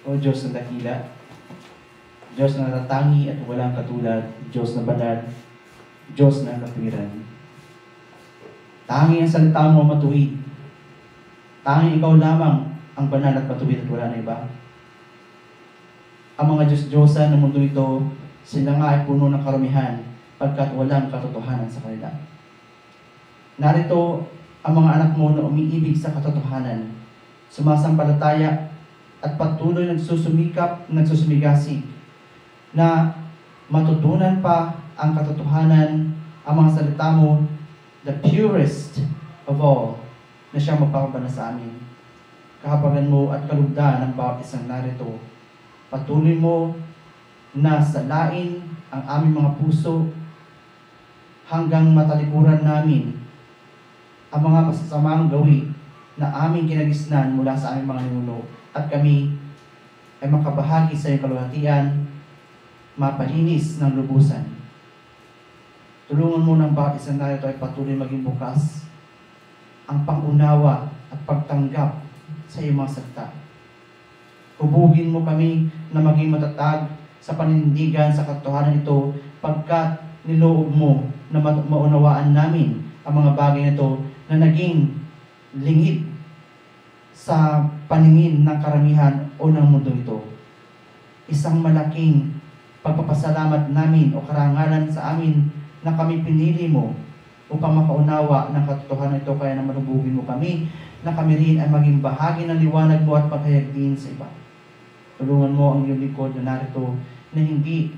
O Diyos na dakila, Diyos na natatangi at walang katulad, Diyos na banal, Diyos na katwiran. Tangi ang salita mo matuwid. Tangi ikaw lamang ang banal at matuwid at wala na iba. Ang mga Diyos-Diyosan ng mundo ito, sila nga ay puno ng karamihan pagkat walang katotohanan sa kanila. Narito ang mga anak mo na umiibig sa katotohanan, sumasampalataya at patuloy nagsusumigasig na matutunan pa ang katotohanan, ang mga salita mo, the purest of all, na siyang magpapabana sa amin. Kahabagan mo at kalugdan ng bawat isang narito. Patuloy mo na salain ang aming mga puso hanggang matalikuran namin ang mga masasamang gawi na aming kinagisnan mula sa aming mga ninuno, at kami ay makabahagi sa iyong kaluwalhatian, mapalinis ng lubusan. Tulungan mo ng bawat isang narito ay patuloy maging bukas ang pangunawa at pagtanggap sa iyong mga salita. Hubugin mo kami na maging matatag sa panindigan sa katotohanan ito, pagkat niloob mo na maunawaan namin ang mga bagay nito na naging lingid sa paningin ng karamihan o ng mundo ito. Isang malaking pagpapasalamat namin o karangalan sa amin na kami pinili mo upang makaunawa ng katotohanan ito, kaya naman hubugin mo kami na kami rin ay maging bahagi ng liwanag mo at paghayag din sa iba. Tulungan mo ang iyong likod na narito na hindi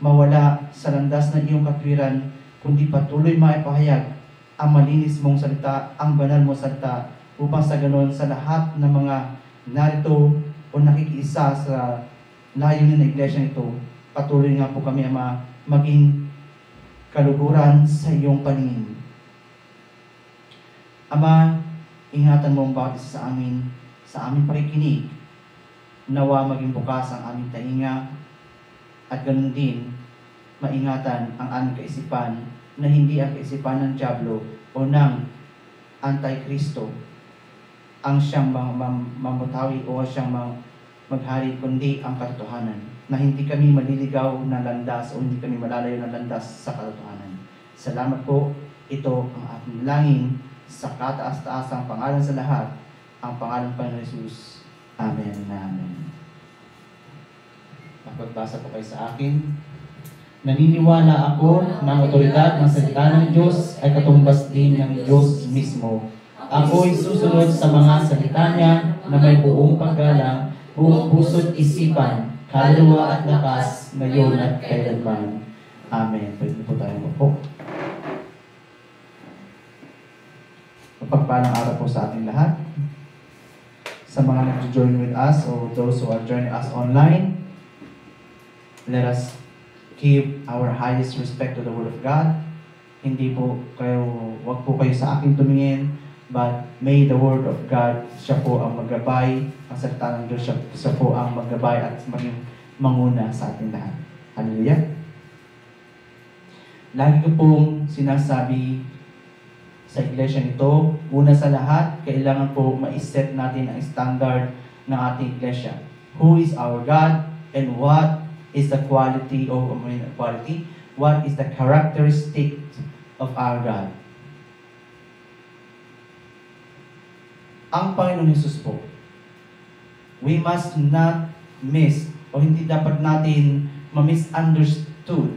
mawala sa landas ng iyong katwiran, kundi patuloy maipahayag ang malinis mong salita, ang banal mong salita, upang sa ganon sa lahat ng mga narito o nakikiisa sa layunin ng iglesia nito, patuloy nga po kami, Ama, maging kaluguran sa iyong paningin. Ama, ingatan mo ang bawat isa sa amin, sa aming pakikinig. Nawa maging bukas ang aming tainga, at ganun din, maingatan ang aming kaisipan na hindi ang kaisipan ng Diablo o ng Antikristo ang siyang mamutawi o siyang maghari, kundi ang katotohanan, na hindi kami maliligaw na landas o hindi kami malalayo na landas sa katotohanan. Salamat po, ito ang ating langin sa kataas-taasang pangalan sa lahat, ang pangalan pa ng Jesus. Amen na amen. Magbasa po kayo sa akin. Naniniwala ako na ang otoridad ng salita ng Diyos ay katumbas din ng Diyos mismo. Ako'y susunod sa mga salita niya na may buong paggalang, buong puso't isipan, kaluluwa at lakas, ngayon at kailanman. Amen. Pwede po tayo po. Mapagpalang araw po sa ating lahat. Sa mga nag-join with us or those who are joining us online, let us give our highest respect to the Word of God. Hindi po kayo, wag po kayo sa akin tumingin, but may the Word of God, siya po ang maggabay, ang salita ng Diyos, siya po ang maggabay at maging manguna sa ating lahat. Hallelujah! Lagi ko pong sinasabi sa iglesia nito, una sa lahat, kailangan po ma-set natin ang standard ng ating iglesia. Who is our God and what is the quality of what is the characteristic of our God? Ang Panginoon Hesus po, we must not miss o hindi dapat natin ma-misunderstood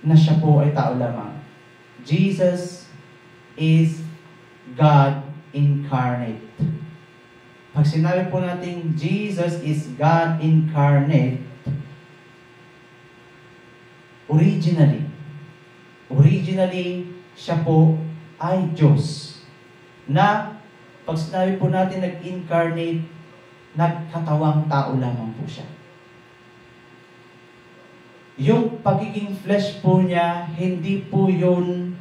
na siya po ay tao lamang. Jesus is God incarnate. Pag sinabi po natin Jesus is God incarnate, originally, siya po ay Diyos. Na, pag sinabi po natin nag-incarnate, nagkatawang tao lamang po siya. Yung pagiging flesh po niya, hindi po yun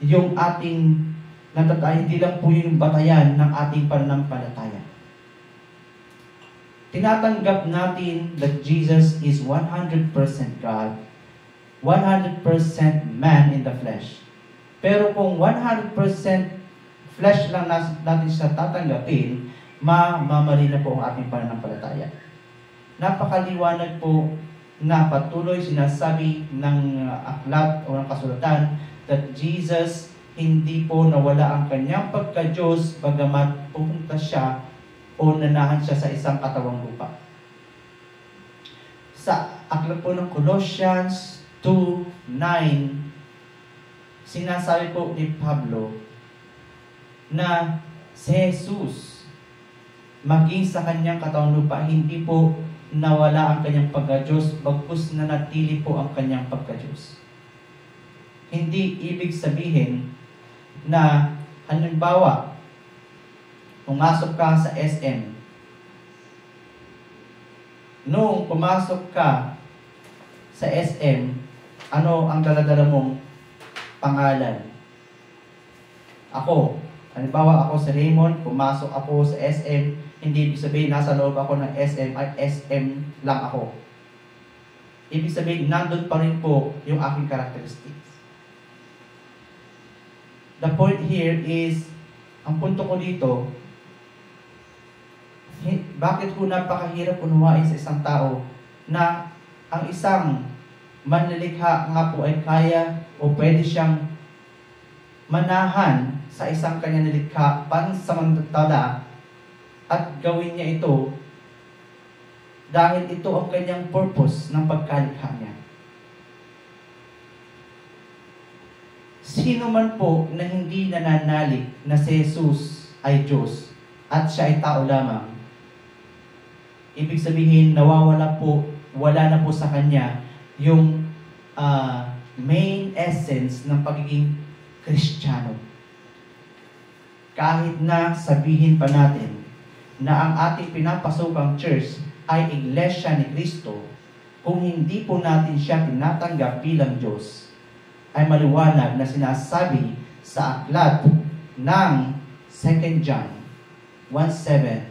yung ating hindi lang po yung batayan ng ating pananampalataya. Tinatanggap natin that Jesus is 100% God, 100% man in the flesh. Pero kung 100% flesh lang natin siya tatanggapin, mamamali na po ang ating pananampalataya. Napakaliwanag po na patuloy sinasabi ng aklat o ng kasulatan that Jesus hindi po nawala ang kanyang pagka-Diyos bagamat pumunta siya o nanahan siya sa isang katawang lupa. Sa aklat po ng Colossians 2:9, sinasabi po ni Pablo na si Jesus, maging sa kanyang katawang lupa, hindi po nawala ang kanyang pagka-Diyos, bagkus nanatili po ang kanyang pagka-Diyos. Hindi ibig sabihin na, halimbawa, pumasok ka sa SM. Noong pumasok ka sa SM, ano ang daladala mong pangalan? Ako, halimbawa ako si Raymond, pumasok ako sa SM, hindi ibig sabihin nasa loob ako ng SM, ay SM lang ako. Ibig sabihin, nandun pa rin po yung aking characteristics. The point here is, ang punto ko dito, bakit po napakahirap unawain sa isang tao na ang isang manlilikha nga po ay kaya o pwede siyang manahan sa isang kanya nilikha pansamantala at gawin niya ito dahil ito ang kanyang purpose ng pagkalikha niya. Sino man po na hindi nananalig na si Jesus ay Diyos at siya ay tao lamang, ibig sabihin nawawala po, wala na po sa kanya yung main essence ng pagiging Kristiyano. Kahit na sabihin pa natin na ang ating pinapasukang church ay Iglesia ni Cristo, kung hindi po natin siya tinatanggap bilang Diyos, ay maliwanag na sinasabi sa aklat ng 2 John 1:7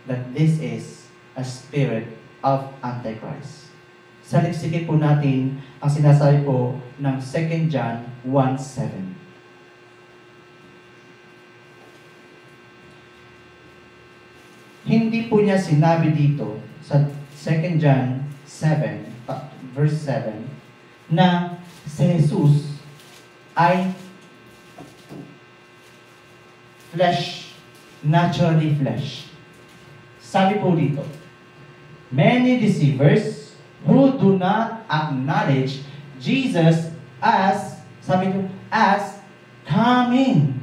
that this is a spirit of Antichrist. Saliksikin po natin ang sinasabi po ng 2 John 1:7. Hindi po niya sinabi dito sa 2 John 7, verse 7, na si Jesus ay flesh, naturally flesh. Sabi po dito, many deceivers who do not acknowledge Jesus as, sabi ko, as coming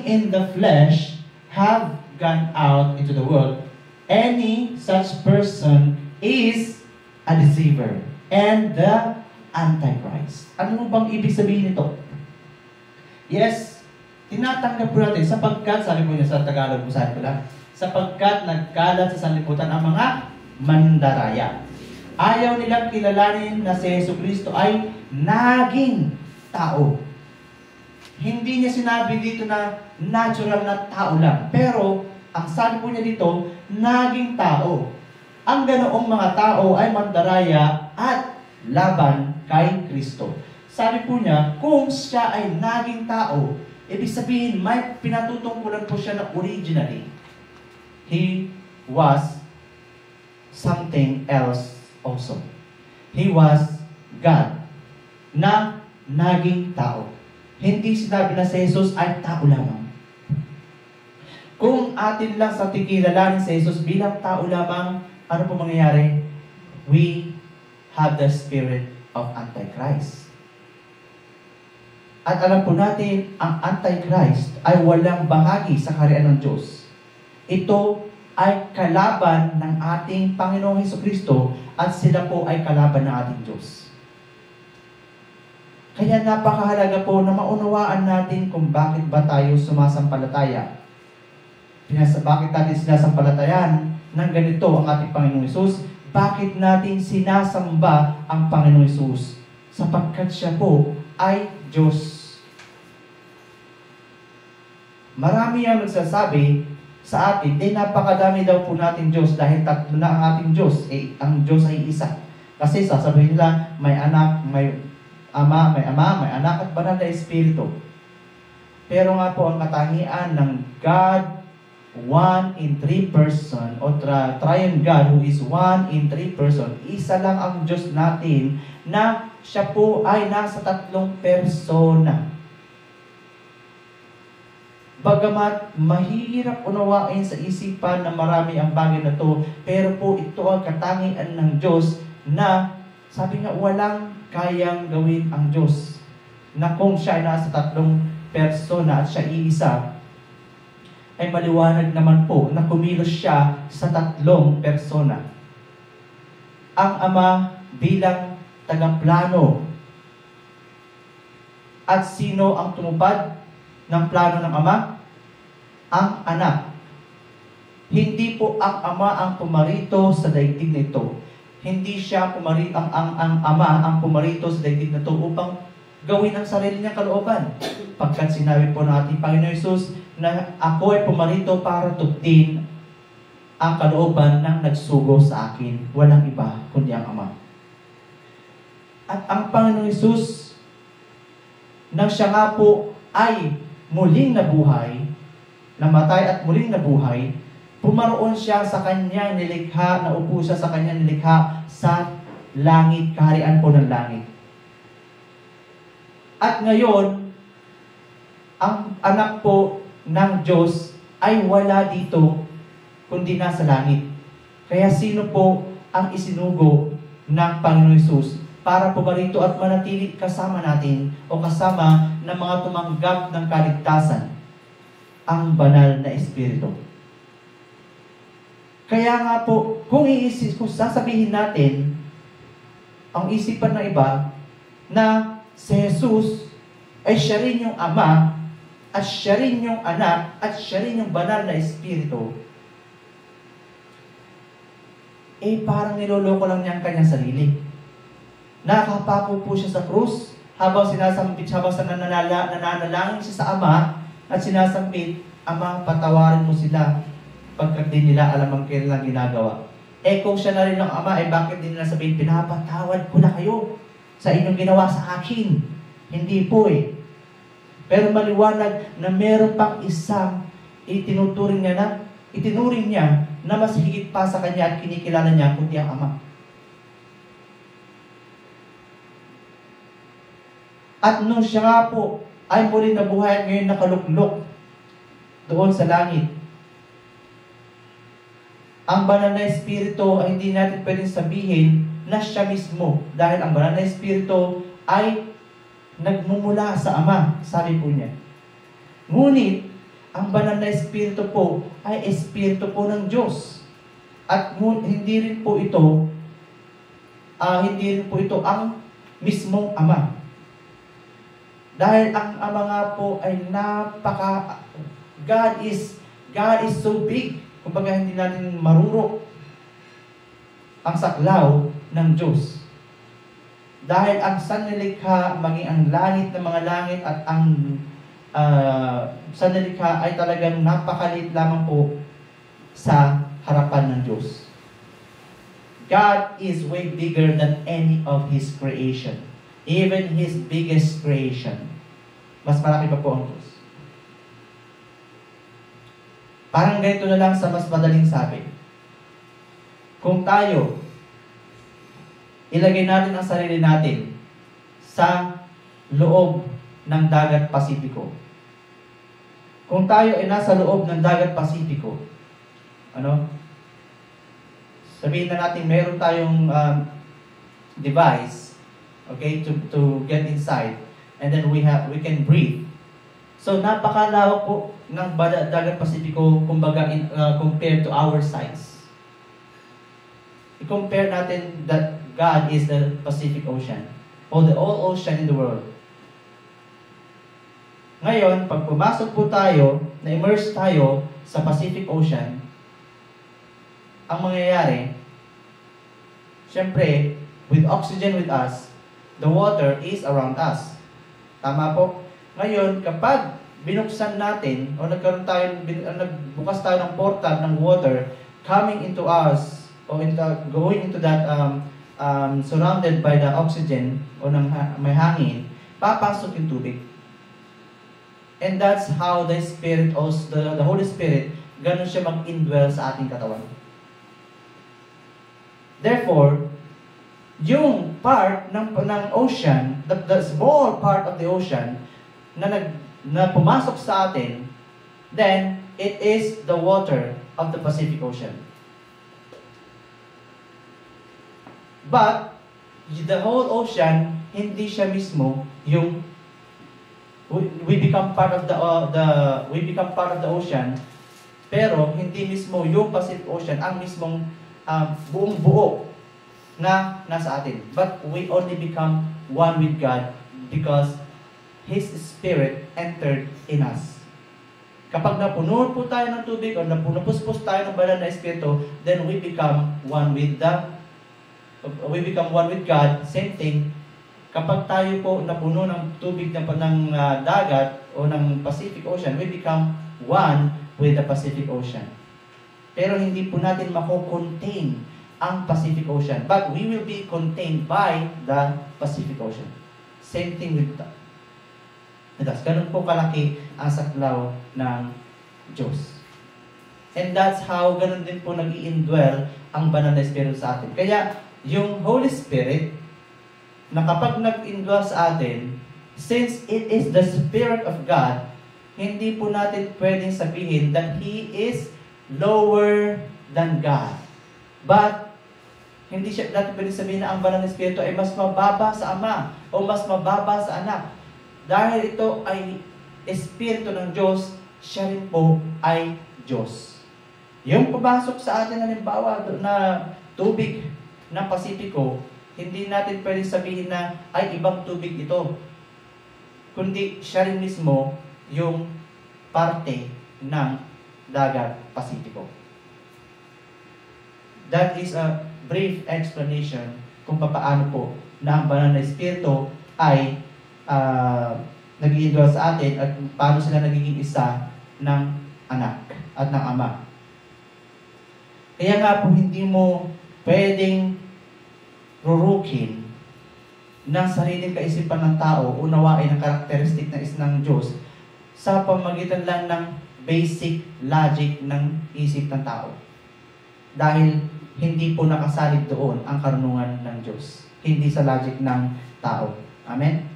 in the flesh have gone out into the world. Any such person is a deceiver and the Antichrist. Ano bang ibig sabihin nito? Yes, tinatanggap po natin sapagkat, sabi po niya sa Tagalog, sabi ko lang, sapagkat nagkalat sa sanlibutan ang mga mandaraya. Ayaw nilang kilalanin na si Jesucristo ay naging tao. Hindi niya sinabi dito na natural na tao lang. Pero, ang sabi po niya dito, naging tao. Ang ganoong mga tao ay mandaraya at laban kay Kristo. Sabi po niya, kung siya ay naging tao, ibig sabihin, may pinatutungkulan po siya na originally. He was something else also. He was God na naging tao. Hindi sinabi na si Jesus ay tao lamang. Kung atin lang sa tikilalanin si Jesus bilang tao lamang, ano po mangyayari? We have the spirit of Antichrist. At alam po natin, ang Antichrist ay walang bahagi sa kaharian ng Diyos. Ito ay kalaban ng ating Panginoong Hesukristo at sila po ay kalaban ng ating Diyos. Kaya napakahalaga po na maunawaan natin kung bakit ba tayo sumasampalataya. Bakit natin sinasampalatayan ng ganito ang ating Panginoong Hesus? Bakit natin sinasamba ang Panginoong Hesus? Sapagkat siya po ay Diyos. Marami ang nagsasabi sa atin, napakadami daw po natin Diyos dahil tatlo na ang ating Diyos. Ang Diyos ay isa. Kasi sasabihin nila, may anak, may ama, may anak at banal na Espiritu. Pero nga po ang katangian ng God one in three person, o triune God who is one in three person, isa lang ang Diyos natin na siya po ay nasa tatlong persona. Bagamat mahirap unawain sa isipan na marami ang bagay na to, pero po ito ang katangian ng Diyos na sabi nga walang kayang gawin ang Diyos. Na kung siya ay nasa tatlong persona at siya iisa, ay maliwanag naman po na kumilos siya sa tatlong persona. Ang Ama bilang tagaplano. At sino ang tumupad ng plano ng Ama? Ang Anak. Hindi po ang Ama ang pumarito sa daigdig nito. Hindi siya pumarito, ang Ama ang pumarito sa daigdig nito upang gawin ang sarili niyang kalooban. Pagkat sinabi po ng ating Panginoon Hesus na ako ay pumarito para tuktin ang kalooban ng nagsugo sa akin. Walang iba kundi ang Ama. At ang Panginoon Hesus, nang siya nga po ay muling nabuhay, namatay at muling nabuhay, pumaroon siya sa kanyang nilikha, naupo siya sa kanyang nilikha sa langit, kaharian po ng langit. At ngayon, ang anak po ng Diyos ay wala dito, kundi nasa langit. Kaya sino po ang isinugo ng Panginoon Hesus para pumarito at manatili kasama natin o kasama ng mga tumanggap ng kaligtasan? Ang banal na Espiritu. Kaya nga po, kung sasabihin natin, ang isipan ng iba, na si Jesus ay siya rin yung Ama, at siya rin yung Anak, at siya rin yung banal na Espiritu, parang niloloko lang niya ang kanyang sarili. Nakapako po siya sa krus, habang sinasambit, habang nananalangin siya sa Ama, at sinasambit, Ama, patawarin mo sila, pagkat di nila alam ang kailan ginagawa. Kung siya na rin ng Ama, bakit di nila sabihin, pinapatawad ko na kayo sa inyong ginawa sa akin? Hindi po Pero maliwanag na meron pang isang itinuring niya na mas higit pa sa kanya at kinikilala niya kundi ang Ama. At nung siya nga po ay muli nabuhay, ngayon nakaluklok doon sa langit, ang banal na Espiritu ay hindi natin pwedeng sabihin na siya mismo, dahil ang banal na Espiritu ay nagmumula sa Ama, sabi po niya. Ngunit, ang banal na Espiritu po ay Espiritu po ng Diyos. At hindi rin po ito ang mismong Ama. Dahil ang Ama nga po ay God is so big. Kumbaga hindi natin marurok ang saklaw ng Diyos. Dahil ang sanlilikha, maging ang langit ng mga langit at ang sanlilikha ay talagang napakalit lamang po sa harapan ng Diyos. God is way bigger than any of His creation. Even His biggest creation. Mas malaki pa po ang Diyos. Parang ganito na lang sa mas madaling sabi. Kung tayo, ilagay natin ang sarili natin sa loob ng dagat Pasipiko. Kung tayo ay nasa loob ng dagat Pasipiko, sabihin na natin meron tayong device, okay, to get inside, and then we can breathe. So napakalawak po ng dagat Pasipiko compared to our size. I-compare natin that God is the Pacific Ocean, or the all ocean in the world. Ngayon, pag pumasok po tayo, na-immerse tayo sa Pacific Ocean, ang mangyayari, syempre, with oxygen with us, the water is around us. Tama po? Ngayon, kapag binuksan natin, o nagbukas tayo ng portal ng water, coming into us, o going into that surrounded by the oxygen o may hangin, papasok yung tubig. And that's how the Spirit, also the Holy Spirit, ganun siya mag-indwell sa ating katawan. Therefore, yung part ng ocean, the small part of the ocean na pumasok sa atin, then it is the water of the Pacific Ocean. But the whole ocean, hindi siya mismo yung we become part of the ocean, pero hindi mismo yung Pacific Ocean ang mismong buong buo na nasa atin. But we only become one with God because His Spirit entered in us. Kapag napuno po tayo ng tubig o napuspos tayo ng banal na Espiritu, then we become one with God. Same thing, kapag tayo po napuno ng tubig ng dagat o ng Pacific Ocean, we become one with the Pacific Ocean. Pero hindi po natin mako-contain ang Pacific Ocean, but we will be contained by the Pacific Ocean. Same thing with that. Ganun po kalaki ang saklaw ng Diyos. And that's how ganun din po nag-i-indwell ang banal na Espiritu sa atin. Kaya yung Holy Spirit, na kapag nag-indwell sa atin, since it is the Spirit of God, hindi po natin pwedeng sabihin that He is lower than God. But hindi siya natin pwedeng sabihin na ang banal na Espiritu ay mas mababa sa Ama o mas mababa sa Anak. Dahil ito ay Espiritu ng Diyos, siya rin po ay Diyos. Yung pumasok sa atin, halimbawa, na tubig ng Pasipiko, hindi natin pwedeng sabihin na ay ibang tubig ito. Kundi siya rin mismo yung parte ng dagat Pasipiko. That is a brief explanation kung paano po na ang banal na Espiritu ay nag-i-indwell sa atin at paano sila nagiging isa ng anak at ng ama. Kaya nga po hindi mo pwedeng rurukin ng sariling kaisipan ng tao, unawain ang karakteristik na ng Diyos sa pamamagitan lang ng basic logic ng isip ng tao. Dahil hindi po nakasalig doon ang karunungan ng Diyos. Hindi sa logic ng tao. Amen?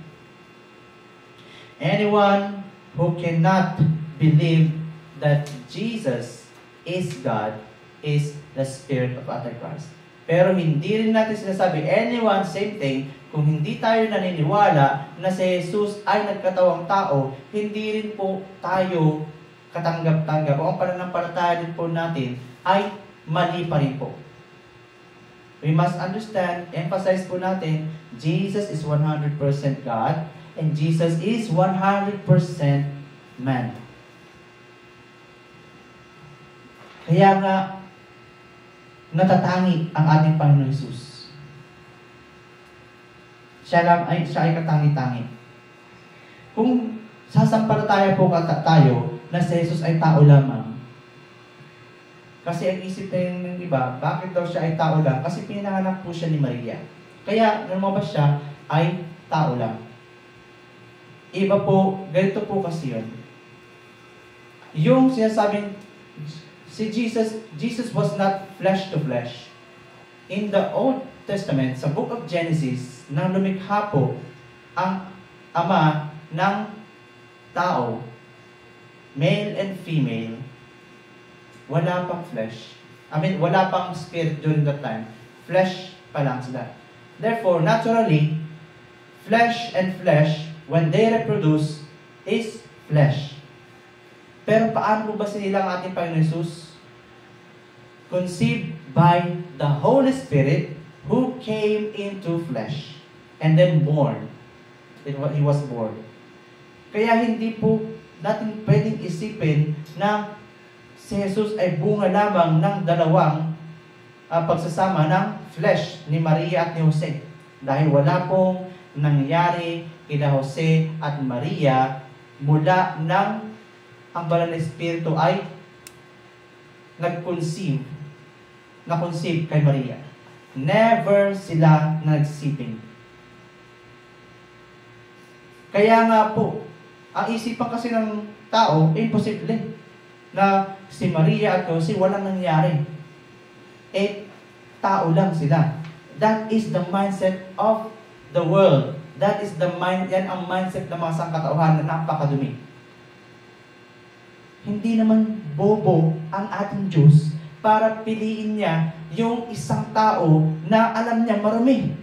Anyone who cannot believe that Jesus is God is the spirit of Antichrist. Pero hindi rin natin sinasabi, anyone, same thing, kung hindi tayo naniniwala na si Jesus ay nagkatawang tao, hindi rin po tayo katanggap-tanggap. O ang pananampalataya din po natin ay mali pa rin po. We must understand, emphasize po natin, Jesus is 100% God, and Jesus is 100% man. Kaya nga, natatangi ang ating Panginoon Jesus. Siya ay katangi-tangi. Kung sasampalataya po tayo na si Jesus ay tao lamang, kasi ang isip na yung iba, bakit daw siya ay tao lang? Kasi pinanganak po siya ni Maria. Kaya, lumabas siya ay tao lang. Iba po, ganito po kasi yun. Yung sinasabing, si Jesus was not flesh to flesh. In the Old Testament, sa Book of Genesis, nang lumikha po ang Ama ng tao, male and female, wala pang flesh. Wala pang spirit during that time. Flesh pa lang sila. Therefore, naturally, flesh and flesh, when they reproduce, is flesh. Pero paano ba sinilang ating Panginoon Jesus? Conceived by the Holy Spirit who came into flesh and then born. He was born. Kaya hindi po natin pwedeng isipin na si Jesus ay bunga lamang ng dalawang pagsasama ng flesh ni Maria at ni Jose. Dahil wala pong nangyari kina Jose at Maria mula nang ang banal na Espiritu ay nag-conceive kay Maria. Never sila nagsiping. Kaya nga po, ang isipan kasi ng tao, imposible na si Maria at Jose walang nangyari. Tao lang sila. That is the mindset of the world. That is yan ang mindset ng mga sangkatauhan na napakadumi. Hindi naman bobo ang ating Diyos para piliin niya yung isang tao na alam niya marami.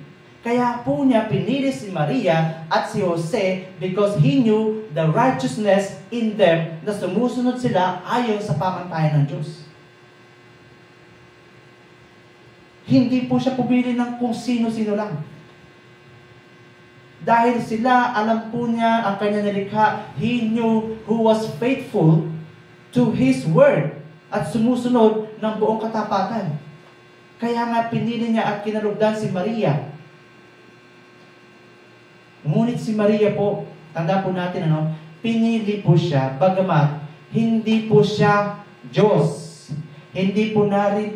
Kaya po niya pinili si Maria at si Jose because He knew the righteousness in them na sumusunod sila ayon sa pamantayan ng Diyos. Hindi po siya pumili ng kung sino-sino lang. Dahil sila, alam po niya ang kanya nilikha, He knew who was faithful to His word at sumusunod ng buong katapatan. Kaya nga pinili niya at kinalugdan si Maria. Ngunit si Maria po, tanda po natin pinili po siya, bagamat hindi po siya Diyos. Hindi po natin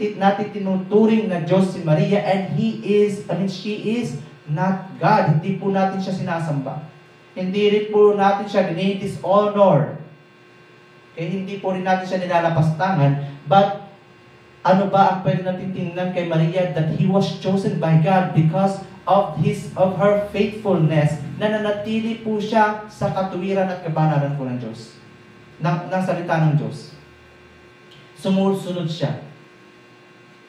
tinuturing na Diyos si Maria and she is not God. Hindi po natin siya sinasamba. Hindi rin po natin siya dinidishonor. Kaya hindi po rin natin siya nilalapastangan. But ano ba ang pwede natin tingnan kay Maria? That He was chosen by God because of her faithfulness, na nanatili po siya sa katuwiran at kabanalan po ng Diyos. Ng salita ng Diyos. Sumusunod siya.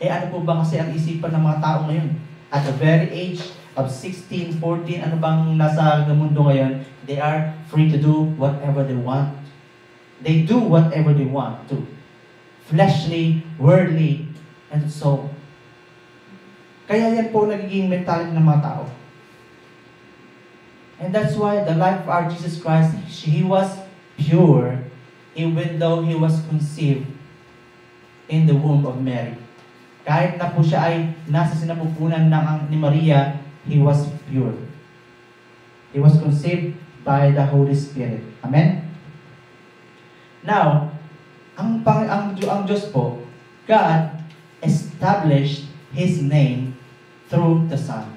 Ano po ba kasi ang isipan ng mga tao ngayon? At the very age of 16, 14, ano bang nasa mundo ngayon? They are free to do whatever they want. They do whatever they want to. Fleshly, worldly, and so. Kaya yan po nagiging mentality ng mga tao. And that's why the life of our Jesus Christ, He was pure even though He was conceived in the womb of Mary. Kahit na po siya ay nasa sinapupunan ni Maria, He was pure. He was conceived by the Holy Spirit. Amen? Now, ang Diyos po, God established His name through the Son.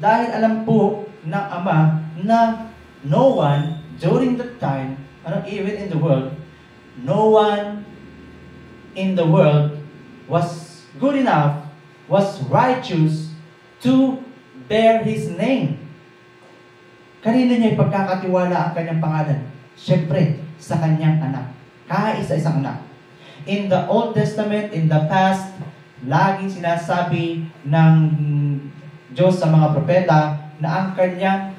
Dahil alam po ng Ama na no one during that time, even in the world, no one in the world was good enough, was righteous to bear His name. Kanino niya ipagkakatiwala ang kanyang pangalan? Siyempre, sa kanyang anak. Kaisa-isang anak. In the Old Testament, in the past, laging sinasabi ng Diyos sa mga propeta na ang kanyang,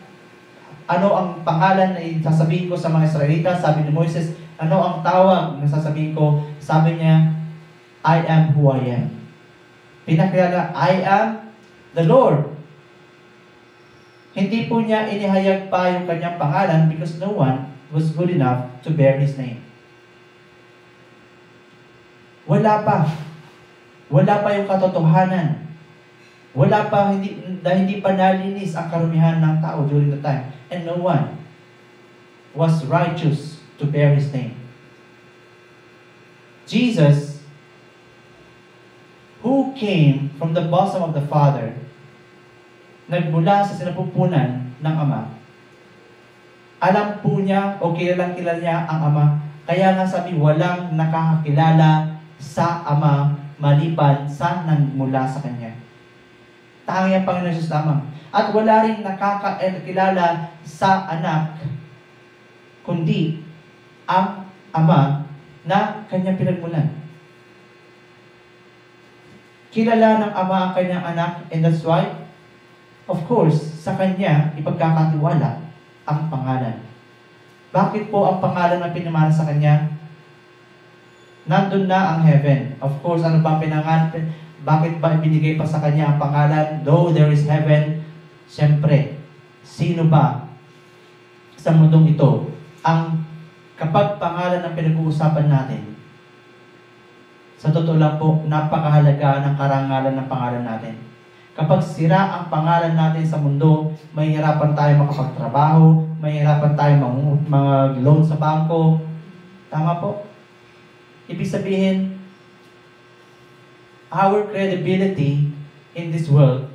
ano ang pangalan na sasabihin ko sa mga Israelita, sabi ni Moises, ano ang tawag na sasabihin ko? Sabi niya, I am who I am. Pinakilala, I am the Lord. Hindi po niya inihayag pa yung kanyang pangalan because no one was good enough to bear His name. Wala pa. Wala pa yung katotohanan. Wala pa, hindi pa nalinis ang karumihan ng tao during the time. And no one was righteous to bear His name. Jesus, who came from the bosom of the Father, nagmula sa sinapupunan ng Ama. Alam po niya o kilalang niya ang Ama. Kaya nga sabi, walang nakakakilala sa Ama maliban sa nagmula sa Kanya. Tangi ang Panginoon Jesus lamang. At wala rin nakakakilala sa Anak, kundi ang Ama na Kanyang pinagmulan. Kilala ng Ama ang Kanyang anak, and that's why, of course, sa Kanya ipagkakatiwala ang pangalan. Bakit po ang pangalan na pinamana sa Kanya? Nandun na ang heaven. Of course, ano ba pinangalan? Bakit ba ibinigay pa sa Kanya ang pangalan? Though there is heaven, siyempre, sino ba sa mundong ito ang kapag pangalan ang pinag-uusapan natin? Sa totoo lang po, napakahalaga ng karangalan ng pangalan natin. Kapag sira ang pangalan natin sa mundo, mahihirapan tayo makapagtrabaho, mahihirapan tayo mga loan sa bangko. Tama po? Ibig sabihin, our credibility in this world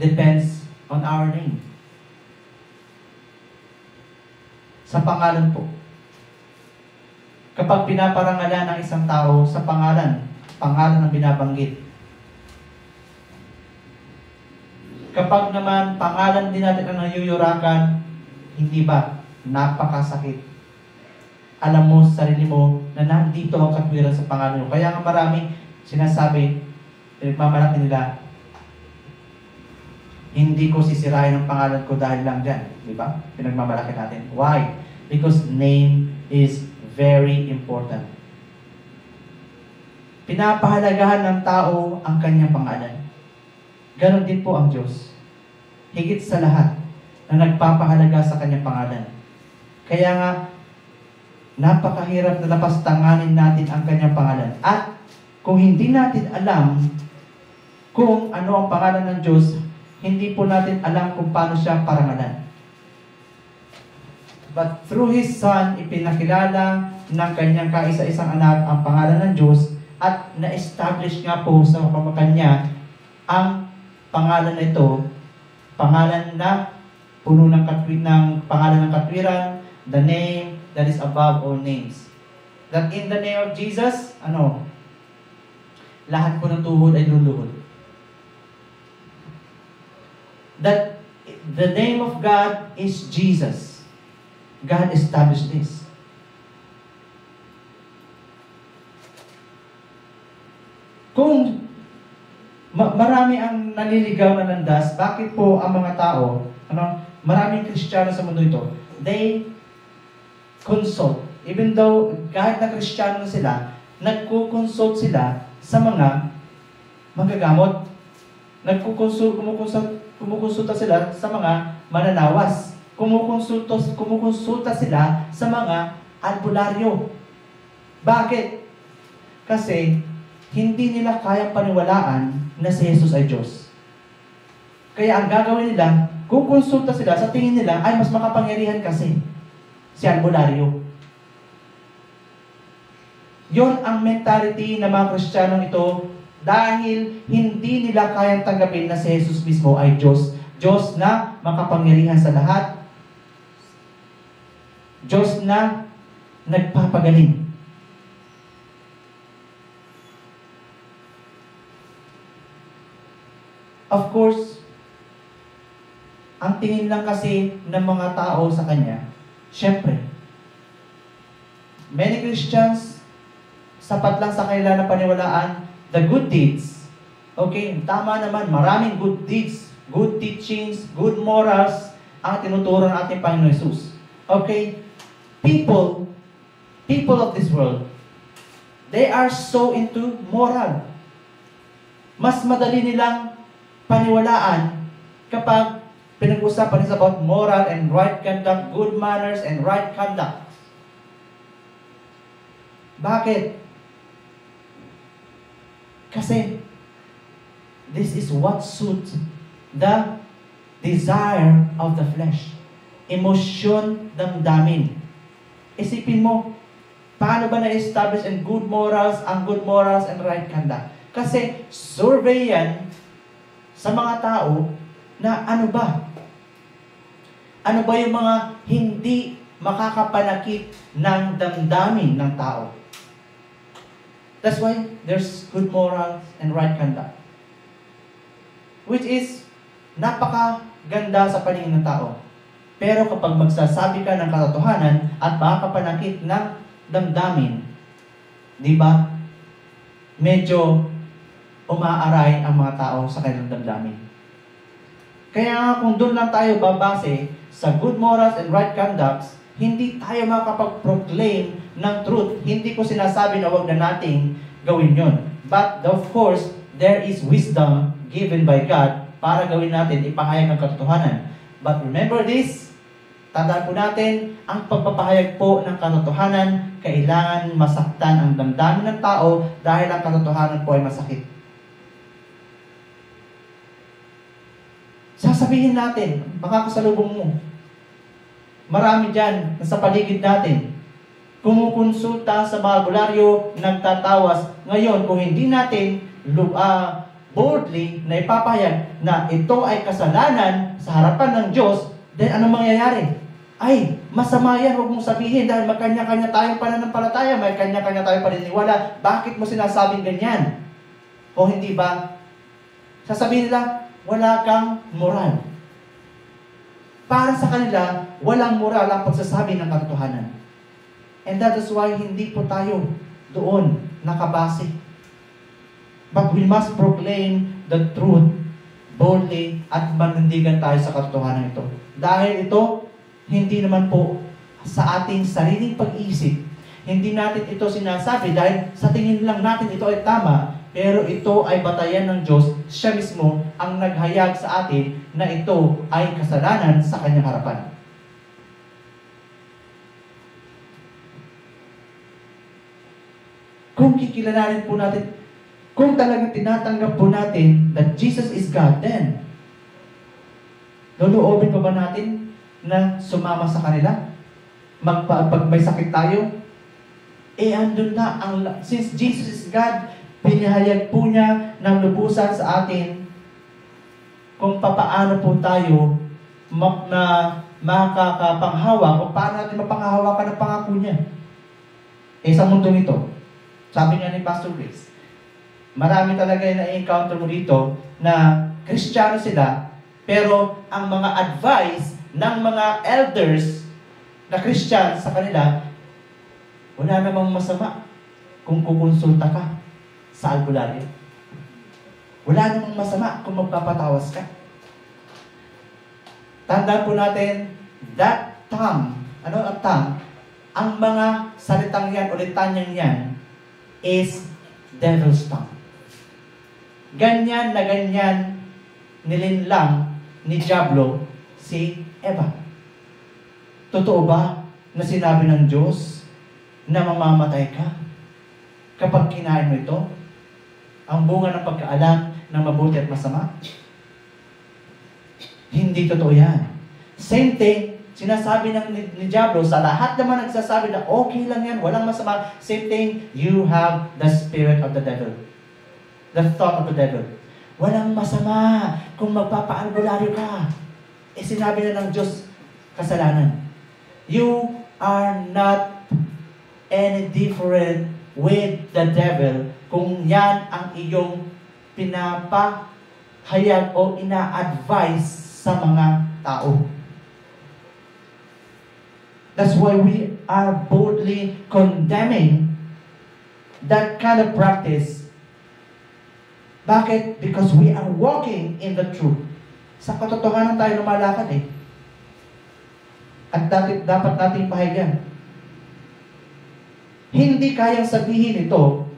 depends on our name. Sa pangalan po. Kapag pinaparangalan ang isang tao sa pangalan ang binabanggit. Kapag naman pangalan din natin ang nayuyurakan, hindi ba? Napakasakit. Alam mo sa sarili mo na nandito ang katwiran sa pangalan mo. Kaya nga marami sinasabi, pinagmamalaki nila, hindi ko sisirain ang pangalan ko dahil lang dyan. Di ba? Pinagmamalaki natin. Why? Because name is very important. Pinapahalagahan ng tao ang kanyang pangalan. Ganon din po ang Diyos. Higit sa lahat na nagpapahalaga sa kanyang pangalan. Kaya nga, napakahirap na lapastanganin natin ang kanyang pangalan. At kung hindi natin alam kung ano ang pangalan ng Diyos, hindi po natin alam kung paano siya parangalan. But through His Son, ipinakilala ng kanyang kaisa-isang anak ang pangalan ng Diyos at na-establish nga po sa pamamakanya ang pangalan na ito, pangalan na puno ng pangalan ng katwiran, the name that is above all names. That in the name of Jesus, lahat po ng tuhod ay luluhod. That the name of God is Jesus. God established this. Kung marami ang naliligaw na landas, bakit po ang mga tao, maraming Kristiyano sa mundo ito, they consult. Even though kahit na Kristiyano na sila, nagko-consult sila sa mga manggagamot. Kumukonsulta sila sa mga mananawas. Kumukonsulta sila sa mga albularyo. Bakit? Kasi hindi nila kayang paniwalaan na si Jesus ay Diyos. Kaya ang gagawin nila, kukonsulta sila, sa tingin nila, ay mas makapangyarihan kasi si albularyo. Yon ang mentality ng mga Kristiyanong ito dahil hindi nila kayang tanggapin na si Jesus mismo ay Diyos. Diyos na makapangyarihan sa lahat. Diyos na nagpapagaling. Of course, ang tingin lang kasi ng mga tao sa Kanya, syempre, many Christians, sapat lang sa kanila na paniwalaan the good deeds. Okay, tama naman, maraming good deeds, good teachings, good morals ang tinuturo ng ating Panginoon Jesus. Okay, people of this world, they are so into moral. Mas madali nilang paniwalaan kapag pinag-usapan is about moral and right conduct, good manners and right conduct. Bakit? Kasi this is what suits the desire of the flesh. Emosyon, damdamin. Isipin mo, paano ba na-establish ang good morals and right conduct? Kasi survey yan sa mga tao na ano ba yung mga hindi makakapanakit ng damdamin ng tao. That's why there's good morals and right conduct. Which is napakaganda sa paningin ng tao. Pero kapag magsasabi ka ng katotohanan at makakapanakit ng damdamin, di ba? Medyo umaaray ang mga tao sa kanilang damdamin. Kaya kung doon lang tayo babase sa good morals and right conducts, hindi tayo makapag-proclaim ng truth. Hindi ko sinasabi na huwag na nating gawin yon. But of course, there is wisdom given by God para gawin natin, ipahayag ng katotohanan. But remember this, tandaan po natin, ang pagpapahayag po ng katotohanan, kailangan masaktan ang damdamin ng tao dahil ang katotohanan po ay masakit. Sasabihin natin, baka kasalubong mo. Marami dyan, nasa paligid natin. Kumukonsulta sa mga albularyo, nagtatawas. Ngayon, kung hindi natin boldly na ipapahayag na ito ay kasalanan sa harapan ng Diyos, then anong mangyayari? ay, masama yan, huwag mong sabihin dahil magkanya-kanya tayong pananampalataya, may kanya-kanya tayong paniniwala. Bakit mo sinasabing ganyan? O hindi ba? Sasabihin nila, wala kang moral. Para sa kanila, walang moral ang pagsasabi ng katotohanan. And that is why hindi po tayo doon nakabase. But we must proclaim the truth boldly at manindigan tayo sa katotohanan ito. Dahil ito, hindi naman po sa ating sariling pag-iisip. Hindi natin ito sinasabi dahil sa tingin lang natin ito ay tama, pero ito ay batayan ng Diyos. Siya mismo ang naghayag sa atin na ito ay kasalanan sa kanyang harapan. Kung kikilalanin po natin, kung talagang tinatanggap po natin that Jesus is God, then luluobin pa ba natin na sumama sa kanila? Pag may sakit tayo, andun na, since Jesus is God, pinahayag po niya ng lubusan sa atin kung papaano po tayo makakapanghawak o paano natin mapanghahawakan ang pangako niya. Sa mundong ito, sabi nga ni Pastor Grace, marami talaga yung na-encounter mo dito na Kristiyano sila, pero ang mga advice ng mga elders na Christian sa kanila, wala namang masama kung kukonsulta ka sa albularyo. Wala namang masama kung magpapatawas ka. Tandaan po natin, that tongue, ang tongue? Ang mga salitang yan o litanyang yan is devil's tongue. Ganyan na ganyan nilinlang ni Diablo si Eva. Totoo ba na sinabi ng Diyos na mamamatay ka kapag kinain mo ito? Ang bunga ng pagkaalam ng mabuti at masama? Hindi totoo yan. Same thing, sinasabi ni Diablo, sa lahat naman nagsasabi na okay lang yan, walang masama. Same thing, you have the spirit of the devil. The thought of the devil. Walang masama kung magpapaalbularyo ka. Sinabi na ng Diyos, kasalanan. You are not any different with the devil kung yan ang iyong pinapahayag o ina-advise sa mga tao. That's why we are boldly condemning that kind of practice. Bakit? Because we are walking in the truth. Sa katotohanan tayo lumalakad eh. At dapat nating pahayagan. Hindi kayang sabihin ito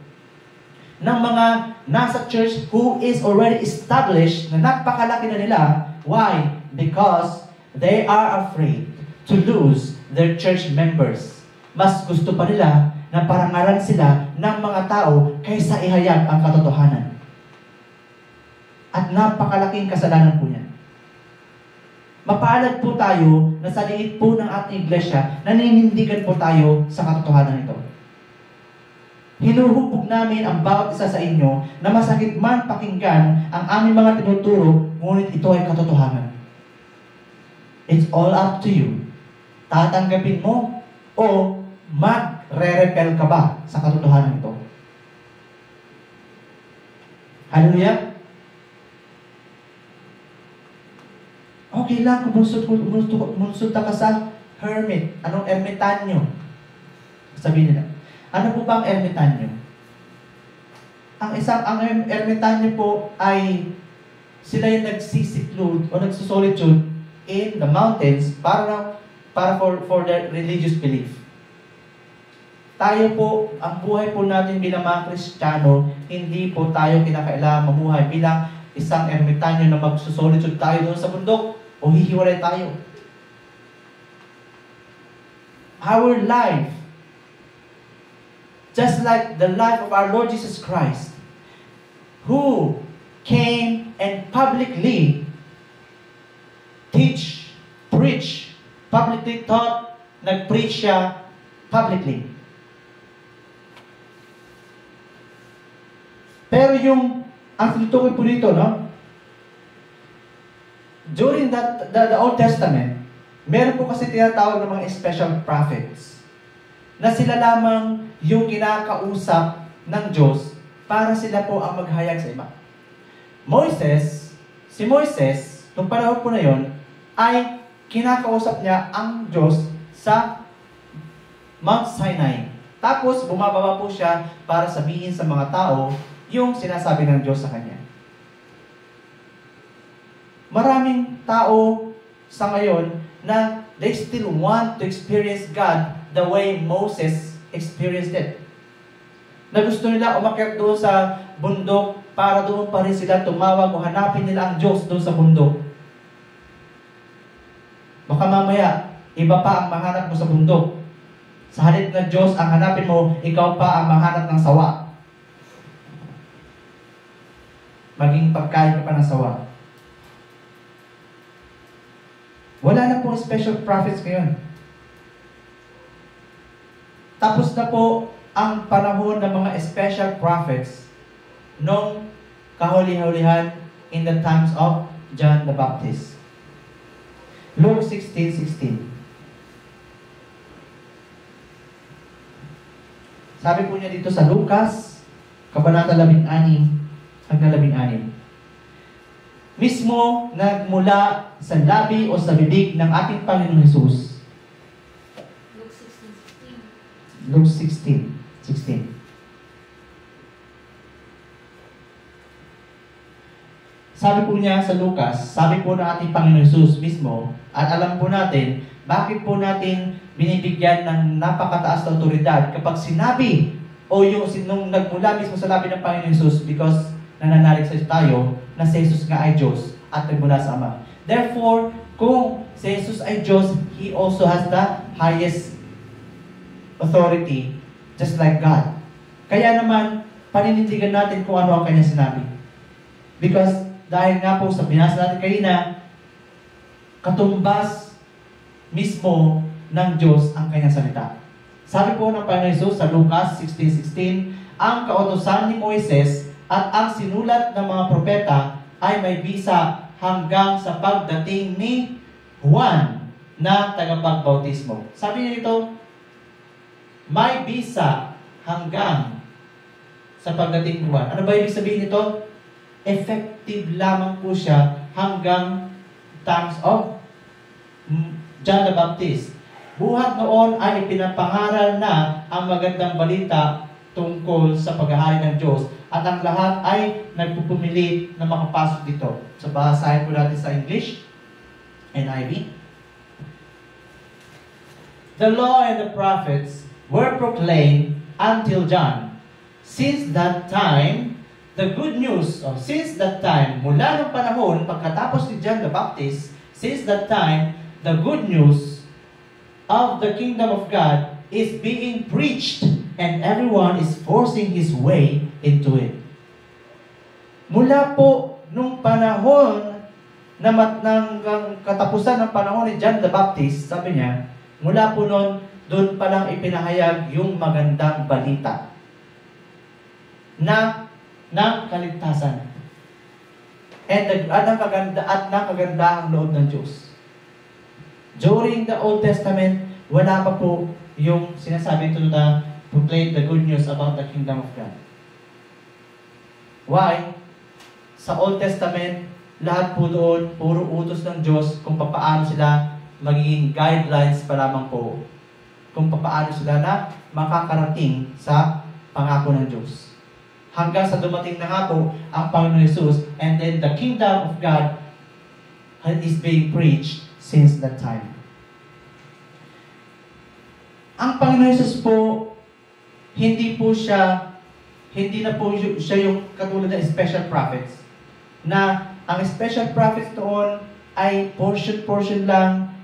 ng mga nasa church who is already established na napakalaki na nila. Why? Because they are afraid to lose their church members. Mas gusto pa nila na parangaran sila ng mga tao kaysa ihayag ang katotohanan. At napakalaking kasalanan po niyan. Mapalad po tayo na sa liit po ng ating iglesia, naninindigan po tayo sa katotohanan ito. Hinuhubog namin ang bawat isa sa inyo na masakit man pakinggan ang aming mga tinuturo, ngunit ito ay katotohanan. It's all up to you. Tatanggapin mo o magre-repel ka ba sa katotohanan ito? Hallelujah? Okay lang kung munsudta ka sa hermit. Anong ermitanyo? Sabihin nila. Ano po ba ang ermitanyo? Ang ermitanyo po ay sila yung nagsisiklud o nagsusolitude in the mountains para for their religious belief. Tayo po, ang buhay po natin bilang mga Kristiyano, hindi po tayo kinakailangan mamuhay bilang isang ermitanyo na magsusolitude tayo doon sa bundok o hihiwalay tayo. Our life, just like the life of our Lord Jesus Christ, who came and publicly preach, publicly taught, nag-preach siya publicly. Pero ang tinutukoy po dito, no? During the Old Testament, Meron po kasi tinatawag ng mga special prophets na sila lamang yung kinakausap ng Diyos para sila po ang maghayag sa iba. Si Moises, nung panahon po na yon, ay kinakausap niya ang Diyos sa Mount Sinai. Tapos, bumababa po siya para sabihin sa mga tao yung sinasabi ng Diyos sa kanya. Maraming tao sa ngayon na they still want to experience God the way Moses experienced it. Na gusto nila umakyat doon sa bundok para doon pa rin sila tumawag o hanapin nila ang Diyos doon sa bundok. Baka mamaya, iba pa ang mahanap mo sa bundok. Sa halip na Diyos ang hanapin mo, ikaw pa ang mahanap ng sawa. Maging pagkain ka pa ng sawa. Wala na po special prophets ngayon. Tapos na po ang panahon ng mga special prophets nung kahuli-hulihan in the times of John the Baptist. Luke 16:16. Sabi po niya dito sa Lucas, Kabanata 16 hanggang 16. Mismo nagmula sa labi o sa bibig ng ating Panginoong Hesus. Luke 16:16. Sabi po niya sa Lucas, sabi po ng ating Panginoong Hesus mismo, at alam po natin, bakit po natin binibigyan ng napakataas na otoridad kapag sinabi o yung nung nagmula mismo sa labi ng Panginoong Hesus, because nananalig sa tayo na si Jesus nga ay Diyos at nagmula sa Ama. Therefore, kung si Jesus ay Diyos, He also has the highest authority, just like God. Kaya naman, paninindigan natin kung ano ang kanya sinabi. Because dahil nga po sa binasa natin kanina, katumbas mismo ng Diyos ang kanyang salita. Sabi po ng Panginoon Jesus sa Lucas 16:16, ang kautusan ni Moises at ang sinulat ng mga propeta ay may bisa hanggang sa pagdating ni Juan na tagapagbautismo. Sabi niya dito, may bisa hanggang sa pagdating ni Juan. Ano ba ibig sabihin nito? Effective lamang po siya hanggang times of John the Baptist. Buhat noon ay ipinapangaral na ang magandang balita tungkol sa paghahari ng Diyos. At ang lahat ay nagpupumilit na makapasok dito. So, basahin po natin sa English, NIV. The law and the prophets were proclaimed until John. Since that time, the good news, since that time, mula ng panahon, pagkatapos ni John the Baptist, since that time, the good news of the kingdom of God is being preached and everyone is forcing his way into it. Mula po nung panahon na ng katapusan ng panahon ni John the Baptist, sabi niya, mula po noon, doon palang ipinahayag yung magandang balita na ng kaligtasan. At ng kagandahang loob ng Diyos. During the Old Testament, wala pa po yung sinasabi ito na proclaim the good news about the kingdom of God. Why? Sa Old Testament, lahat po doon, puro utos ng Diyos kung paano sila magiging guidelines pa lamang po. Kung paano sila na makakarating sa pangako ng Diyos. Hanggang sa dumating na nga po ang Panginoon Jesus, and then the kingdom of God is being preached since that time. Ang Panginoon Jesus po, hindi na po siya yung katulad ng special prophets. Na ang special prophets noon ay portion lang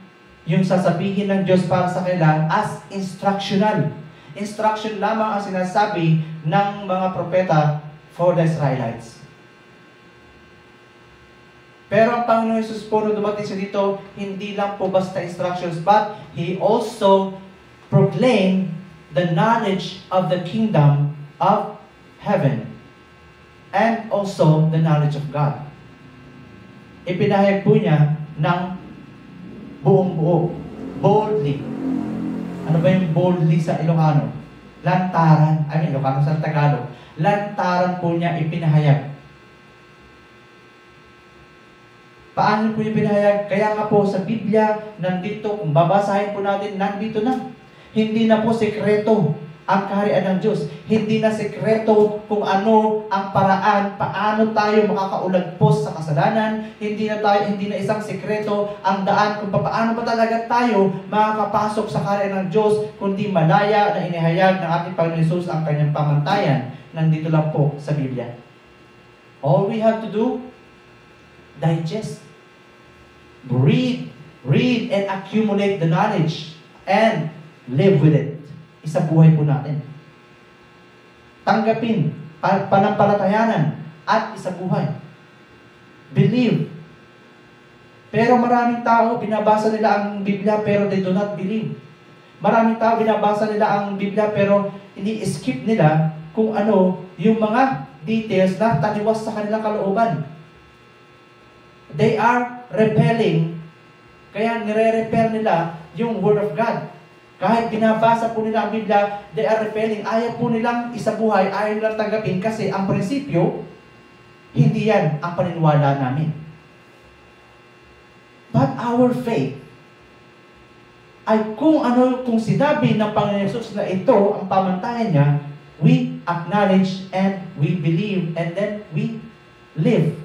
yung sasabihin ng Diyos para sa kanila as instructional. Instruction lamang ang sinasabi ng mga propeta for the Israelites. Pero ang Panginoon Jesus po, nung dumating siya dito, hindi lang po basta instructions, but He also proclaimed the knowledge of the kingdom of heaven and also the knowledge of God. Ipinahayag po niya ng buong buo. Boldly. Ano ba yung boldly sa Ilocano? Lantaran. Ilocano sa Tagalog. Lantaran po niya ipinahayag. Paano po yung pinahayag? Kaya nga po sa Biblia, nandito, kung babasahin po natin, nandito na. Hindi na po sekreto ang kaharian ng Diyos. Hindi na sekreto kung ano ang paraan, paano tayo makakaulagpos sa kasalanan. Hindi na isang sekreto ang daan kung paano ba talaga tayo makakapasok sa kaharian ng Diyos, kundi malaya na inihayag ng ating Panginoon Hesus ang kanyang pamantayan. Nandito lang po sa Biblia. All we have to do, digest, read, and accumulate the knowledge, and live with it. Isa buhay po natin. Tanggapin, panampalatayanan, at isa buhay. Believe. Pero maraming tao, binabasa nila ang Biblia, pero they do not believe. Maraming tao, binabasa nila ang Biblia, pero ini-skip nila kung ano yung mga details na taliwas sa kanilang kalooban. They are repelling, kaya nire-repel nila yung Word of God. Kahit binabasa po nila ang Biblia, they are repelling. Ayaw po nilang isabuhay, ayaw nilang tanggapin kasi ang prinsipyo, hindi yan ang paniniwala namin. But our faith ay kung sinabi ng Panginoon Hesus na ito ang pamantayan niya, we acknowledge and we believe and then we live.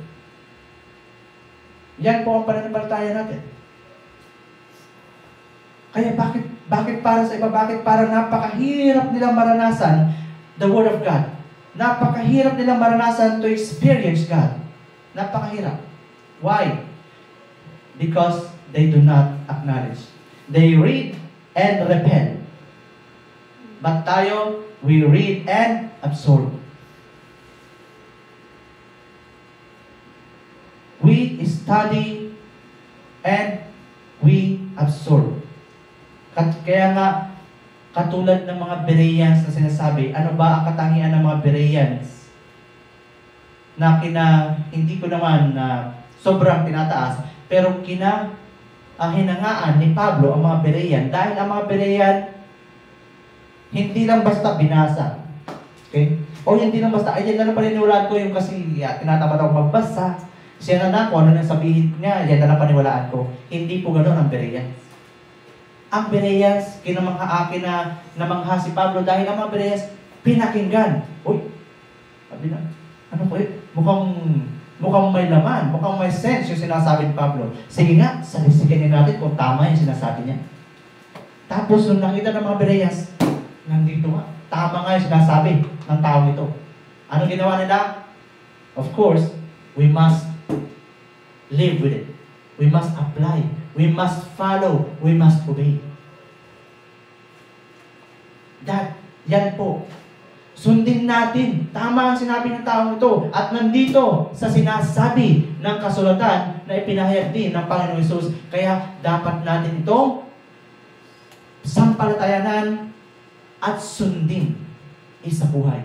Yan po ang pananampalataya natin. Kaya bakit para sa iba? Bakit para napakahirap nilang maranasan the Word of God? Napakahirap nilang maranasan to experience God. Napakahirap. Why? Because they do not acknowledge. They read and repel. But tayo, we read and absorb. We study and we absorb. Kaya nga, katulad ng mga Bereans na sinasabi, ano ba ang katangian ng mga Bereans? Na hindi ko naman sobrang tinataas, pero hinangaan ni Pablo ang mga Berean. Dahil ang mga Berean, hindi lang basta binasa. Okay? O hindi lang basta, ay yan na lang paniniwalaan ko yung kasi tinatamad ako magbasa. Siya na kung ano nang sabihin niya, yan na lang paniwalaan ko. Hindi po ganoon ang Bereans. Ang Bereans, kinamangha-akin na namangha si Pablo dahil ang mga Bereans, pinakinggan. Uy, sabi na, ano po mukhang may laman, mukhang may sense yung sinasabi ni Pablo. Sige nga, salisikin natin kung tama yung sinasabi niya. Tapos, nung nakita ng mga Bereans, nandito nga, tama nga yung sinasabi ng tao ito. Ano ginawa nila? Of course, we must live with it. We must apply. We must follow. We must obey. Yan po. Sundin natin. Tama ang sinabi ng taong ito. At nandito sa sinasabi ng kasulatan na ipinahayag din ng Panginoong Hesus. Kaya dapat natin itong sampalatayanan at sundin isa buhay.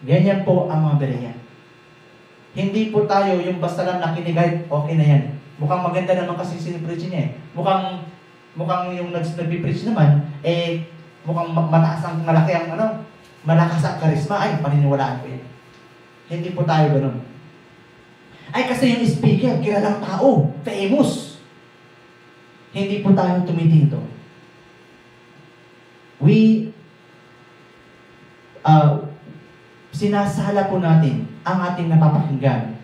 Ganyan po ang mga Berean. Hindi po tayo yung basta lang nakinig, okay na yan. Mukhang maganda naman kasi sinipreach niya eh. Mukhang yung nagpipreach naman, mukhang mataas ang malaki ang malakas ang karisma. Ay, paniniwalaan ko yan. Hindi po tayo ganun. Ay, kasi yung speaker, kilalang tao, famous. Hindi po tayo tumitito. Sinasala po natin ang ating napapakinggan.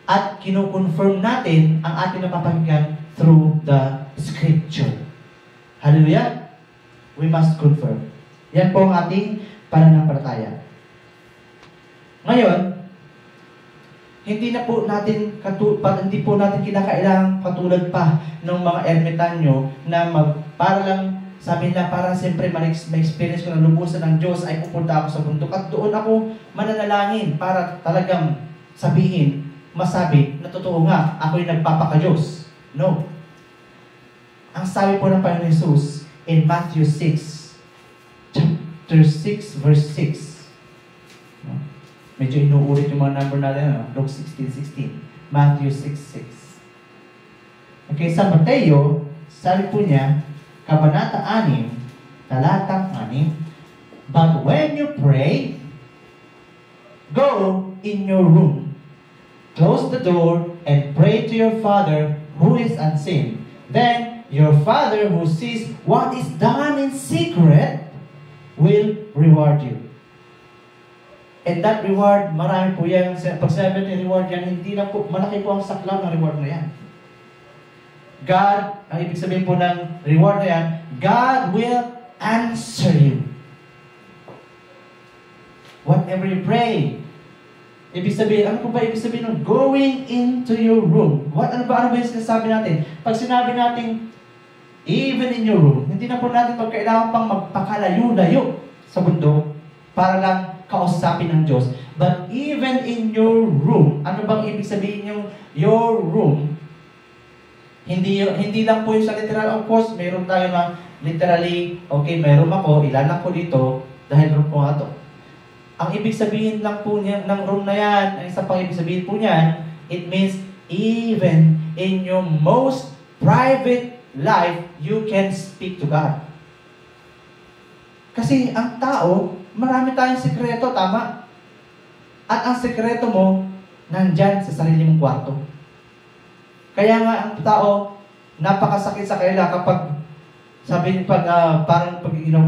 At kino-confirm natin ang ating napapakinggan through the Scripture. Hallelujah! We must confirm. Yan po ang ating pananampalataya. Ngayon, hindi po natin kinakailangang katulad pa ng mga ermitanyo na para lang, sabi nila, para siyempre ma-experience ko na lubusan ng Diyos ay pupunta ako sa bundok at doon ako mananalangin para talagang masabi na totoo nga, ako'y nagpapaka-Diyos. No. Ang sabi po ng Panginoon Hesus in Matthew 6, chapter 6, verse 6. No? Medyo inuulit yung mga number natin. Luke 16:16. Matthew 6:6. Okay, sa Mateo sabi po niya, Kabanata 6, talatang 6, but when you pray, go in your room, close the door, and pray to your Father who is unseen. Then your Father who sees what is done in secret will reward you. And that reward, marami po yan. Pag sinabi ng reward yan, hindi lang po, malaki po ang saklaw ng reward na yan. God, ang ibig sabihin po ng reward na yan, God will answer you. Whatever you pray. Ibig sabihin, ano po ba ibig sabihin ng going into your room? Ano ba yung sinasabi natin? Pag sinabi natin, even in your room, hindi na po natin magkailangan pang magpakalayo-layo sa bundok para lang kausapin ng Diyos. But even in your room, ano bang ibig sabihin yung your room? Hindi lang po yung sa literal. Of course, mayroon tayo na literally, okay, mayroon ako, ilan ako dito, dahil room ko nga to. Ang ibig sabihin lang po niya, ng room na yan, ang isa pang ibig sabihin po niyan, it means even in your most private life, you can speak to God. Kasi ang tao, marami tayong sekreto, tama? At ang sekreto mo, nandyan sa sarili mong kwarto. Kaya nga ang tao, napakasakit sa kanila kapag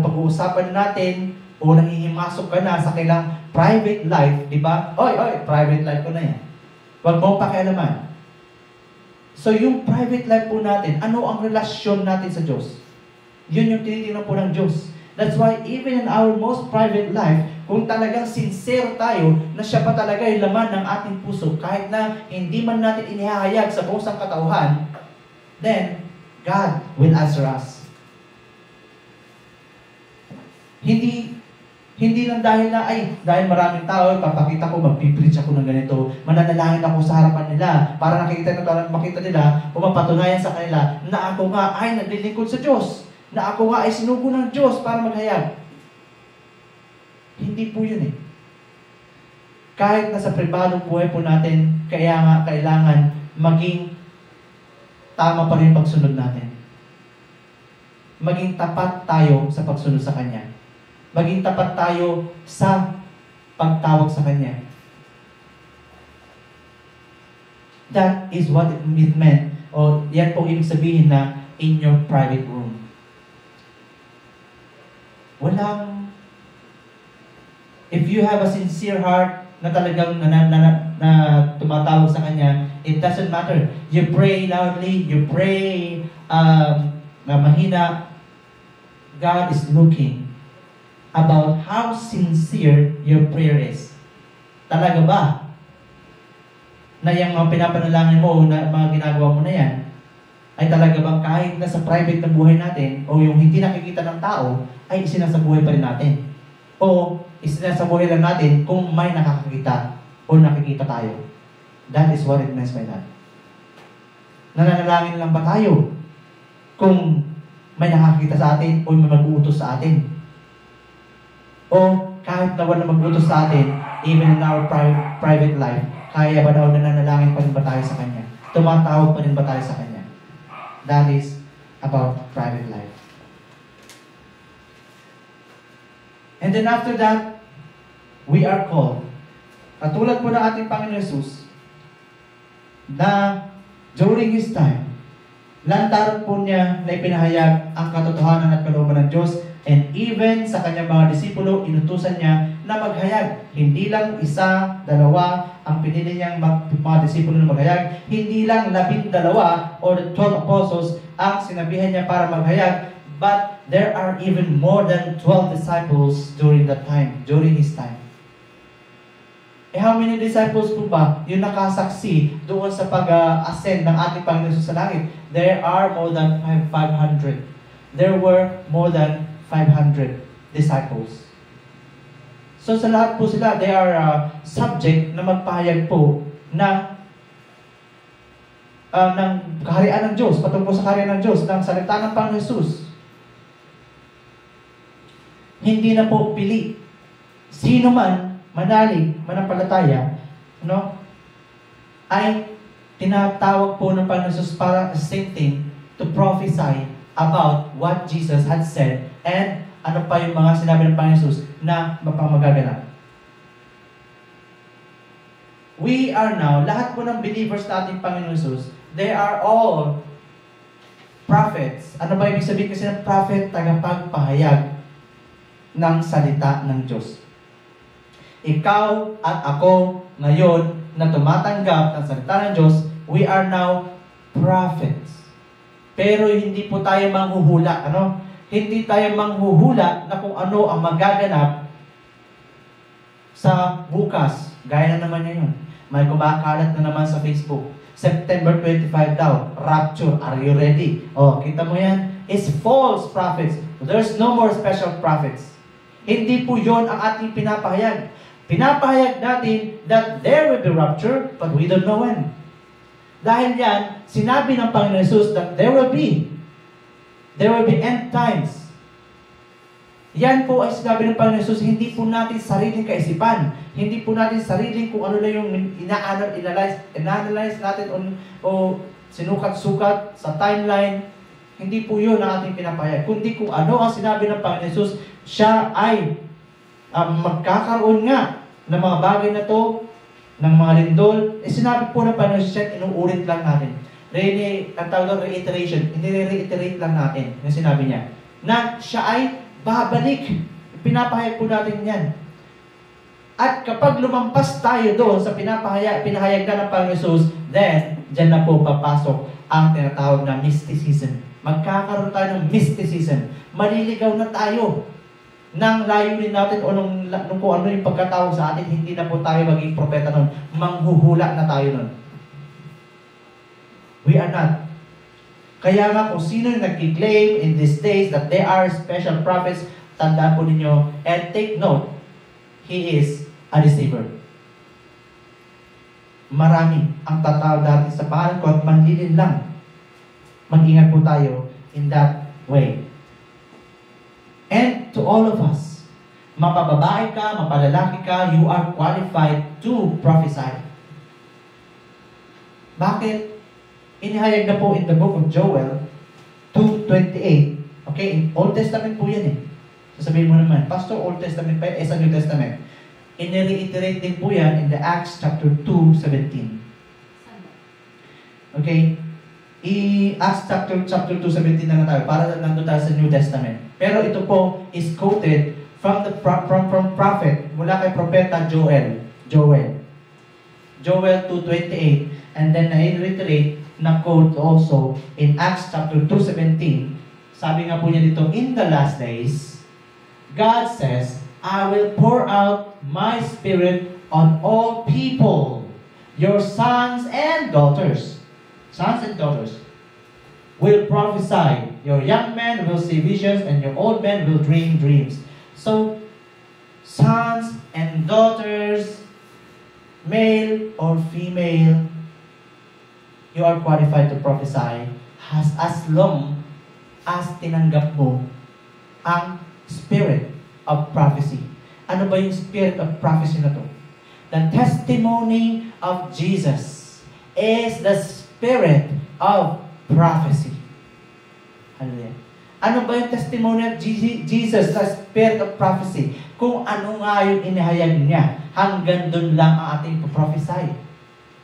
pag-uusapan natin o nangihimasok ka na sa kailang private life, di ba? Oy, private life ko na yan. Huwag mong pakialaman. So yung private life po natin, ano ang relasyon natin sa Diyos? Yun yung tinitingnan po ng Diyos. That's why even in our most private life, kung talagang sincere tayo na siya pa talaga yung laman ng ating puso, kahit na hindi man natin inihahayag sa buong sangkatauhan, then God will answer us. Hindi lang dahil maraming tao, papakita ko, magpipreach ako ng ganito, mananalangin ako sa harapan nila, para makita nila, o mapatunayan sa kanila, na ako nga ay naglilingkod sa Diyos, na ako nga ay sinugo ng Diyos para maghayag. Hindi po yun eh. Kahit nasa pribadong buhay po natin, kaya nga kailangan maging tama pa rin pagsunod natin. Maging tapat tayo sa pagsunod sa Kanya. Maging tapat tayo sa pagtawag sa Kanya. That is what it meant. O yan po ibig sabihin na in your private room. If you have a sincere heart na talagang na tumatawag sa Kanya, it doesn't matter. You pray loudly, you pray na mahina, God is looking about how sincere your prayer is. Talaga ba? Na yung mga pinapanalangin mo, na mga ginagawa mo na yan, ay talaga bang kahit na sa private na buhay natin, o yung hindi nakikita ng tao, ay isinasabuhay pa rin natin. O isinasabuhay lang natin kung may nakakakita o nakikita tayo. That is what it means by that. Nananalangin lang ba tayo kung may nakakita sa atin o may mag-uutos sa atin? O kahit na wala mag-uutos sa atin, even in our private life, kaya ba daw nananalangin pa rin ba tayo sa Kanya? Tumatawag pa rin ba tayo sa Kanya? That is about private life. And then after that, we are called. Katulad po ng ating Panginoon Jesus, na during His time, lantaran po niya na ipinahayag ang katotohanan at kalooban ng Diyos, and even sa kanyang mga disipulo, inutusan niya na maghayag. Hindi lang isa, dalawa, ang pinili niyang mga disipulo na maghayag. Hindi lang 12 or the 12 apostles ang sinabihan niya para maghayag, but there are even more than 12 disciples during that time, during His time. How many disciples po ba yung nakasaksi doon sa pag-ascend ng ating Panginoon sa langit? There are more than 500. There were more than 500 disciples. So sa lahat po sila, they are subject na magpahayag po ng kaharian ng Diyos, patungkol sa kaharian ng Diyos, ng salita ng Panginoon Jesus. Hindi na po pili. Sino man manalig, manampalataya, ay tinatawag po ng Panginoon Jesus para same thing to prophesy about what Jesus had said and ano pa yung mga sinabi ng Panginoon Jesus na mapamagaganap. We are now, lahat po ng believers natin Panginoon Jesus, they are all prophets. Ano ba ibig sabihin kasi ng prophet? Tagapagpahayag ng salita ng Diyos. Ikaw at ako ngayon na tumatanggap ng salita ng Diyos, we are now prophets. Pero hindi po tayo manghuhula. Ano? Hindi tayo manghuhula na kung ano ang magaganap sa bukas. Gaya na naman yun. May kumakalat na naman sa Facebook. September 25 daw, rapture, are you ready? Oh, kita mo yan? It's false prophets. There's no more special prophets. Hindi po yon ang ating pinapahayag. Pinapahayag natin that there will be rapture, but we don't know when. Dahil yan, sinabi ng Panginoon Jesus that there will be end times. Yan po ay sinabi ng Panginoon Jesus, hindi po natin sariling kaisipan. Hindi po natin sariling kung ano na yung ina-analyze natin o sinukat-sukat sa timeline. Hindi po yun ang ating pinapahayag. Kundi kung ano ang sinabi ng Panginoon Jesus, siya ay magkakaroon nga ng mga bagay na to, ng mga lindol. Sinabi po ng Panginoon Jesus, inuulit lang natin. Ang tawag ng reiteration, ini-reiterate lang natin yung sinabi niya. Na siya ay babalik. Pinapahayag po natin yan. At kapag lumampas tayo doon sa pinahayag na ng Panginoon Jesus, then, dyan na po papasok ang tinatawag na mysticism. Magkakaroon tayo ng mysticism. Maliligaw na tayo ng layunin natin o nung kung ano yung pagkatawag sa atin, hindi na po tayo maging propeta nun. Manghuhula na tayo nun. We are not. Kaya nga kung sino yung nag-claim in these days that they are special prophets, tandaan po ninyo and take note, he is a deceiver. Marami ang tatawag natin sa pangalan ko at manlilin lang. Mag-ingat po tayo in that way. And to all of us, mapababae ka, mapalalaki ka, you are qualified to prophesy. Bakit? Inihayag na po in the book of Joel 2:28. Okay, in Old Testament po yan eh. Sasabihin mo naman, Pastor, Old Testament pa sa New Testament. In-reiterate din po yan in the Acts chapter 2:17. Okay? Acts chapter 2:17 na tayo para nandun tayo sa New Testament. Pero ito po is quoted from prophet, mula kay propeta Joel 2:28. And then na-reiterate na quote also in Acts chapter 2:17. Sabi nga po niya dito, in the last days, God says, I will pour out my spirit on all people. Your sons and daughters will prophesy. Your young men will see visions and your old men will dream dreams. So, sons and daughters, male or female, you are qualified to prophesy as long as tinanggap mo ang spirit of prophecy. Ano ba yung spirit of prophecy na to? The testimony of Jesus is the spirit of prophecy. Hallelujah. Ano ba yung testimony of Jesus, the spirit of prophecy? Kung ano nga yung inihayag niya, hanggang dun lang ang ating prophesy.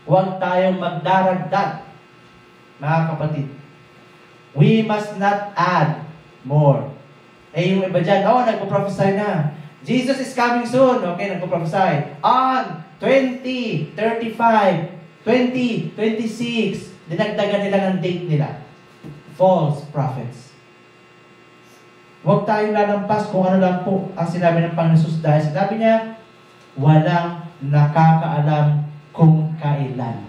Huwag tayong magdaragdag, mga kapatid. We must not add more. Yung iba dyan, nagpo-prophesy na. Jesus is coming soon. Okay, nagpo-prophesy. On 2035, 2026, dinagdagan nila ng date nila. False prophets. Huwag tayong lalampas kung ano lang po ang sinabi ng Panginoon Jesus. Dahil sinabi niya, walang nakakaalam kung kailan.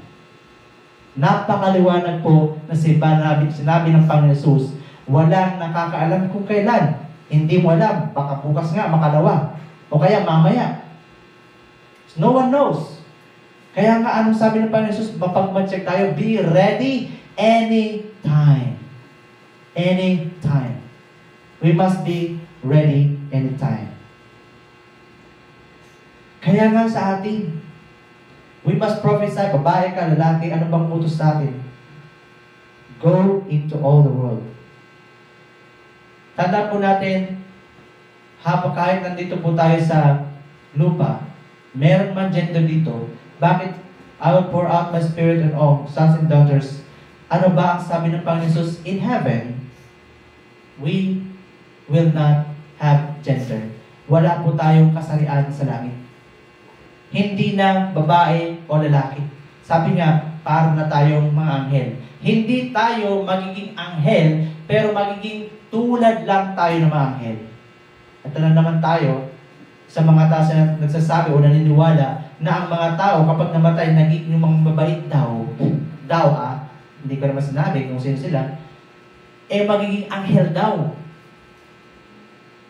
Napakaliwanag po na sinabi ng Panginoon Jesus, walang nakakaalam kung kailan. Hindi mo alam, baka bukas nga, makalawa. O kaya mamaya. No one knows. Kaya nga, anong sabi ng Panginoon Jesus, mapag-check tayo, be ready anytime. Anytime. We must be ready anytime. Kaya nga sa atin, we must prophesy, babae ka, lalaki, ano bang utos sa atin? Go into all the world. Tandaan po natin, kahit nandito po tayo sa lupa, meron man gender dito, bakit I will pour out my spirit on all sons and daughters? Ano ba ang sabi ng Panginoon Jesus? In heaven, we will not have gender. Wala po tayong kasarian sa langit. Hindi na babae o lalaki. Sabi nga, para na tayong mga anghel. Hindi tayo magiging anghel, pero magiging tulad lang tayo ng mga anghel. At na naman tayo sa mga tao na nagsasabi o naniniwala na ang mga tao kapag namatay, naging yung mga mabait daw hindi ko naman sinabi kung sino sila, magiging anghel daw.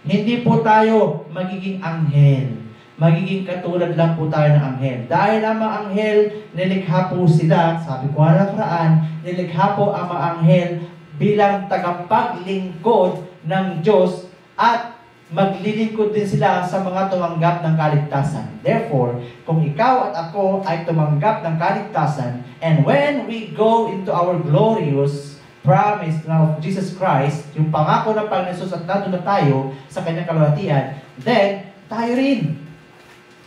Hindi po tayo magiging anghel. Magiging katulad lang po tayo ng anghel. Dahil ang mga anghel, nilikha po sila, sabi ko nga nakaraan, nilikha po ang mga anghel bilang tagapaglingkod ng Diyos at maglilingkod din sila sa mga tumanggap ng kaligtasan. Therefore, kung ikaw at ako ay tumanggap ng kaligtasan, and when we go into our glorious promise of Jesus Christ, yung pangako ng Panginoon Jesus at nandun na tayo sa kanyang kalwalhatian, then tayo rin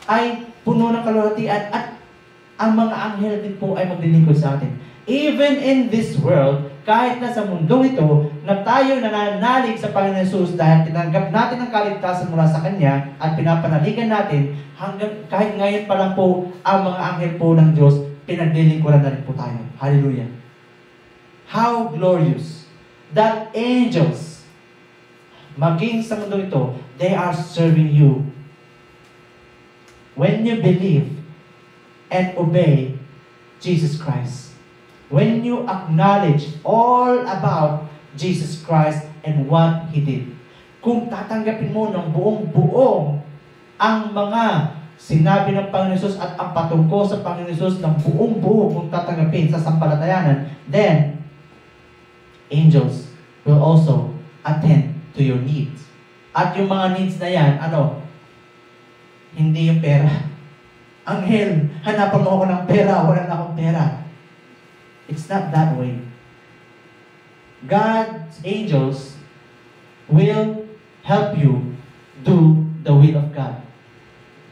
ay puno ng kalwalhatian at ang mga anghel din po ay maglilingkod sa atin. Even in this world, kahit na sa mundong ito, na tayo nananalig sa Panginoon Jesus dahil tinanggap natin ang kaligtasan mula sa Kanya at pinapanaligan natin, hanggang kahit ngayon pa lang po, ang mga anghel po ng Diyos, pinaglilingkuran na rin po tayo. Hallelujah. How glorious that angels, maging sa mundo ito, they are serving you. When you believe and obey Jesus Christ, when you acknowledge all about Jesus Christ and what He did, kung tatanggapin mo ng buong-buong ang mga sinabi ng Panginoon Jesus at ang patungkol sa Panginoon Jesus ng buong-buo kung tatanggapin sa sampalatayanan, then angels will also attend to your needs. At yung mga needs na yan, hindi yung pera. Anghel, hanapan mo ako ng pera, wala na akong pera. It's not that way. God's angels will help you do the will of God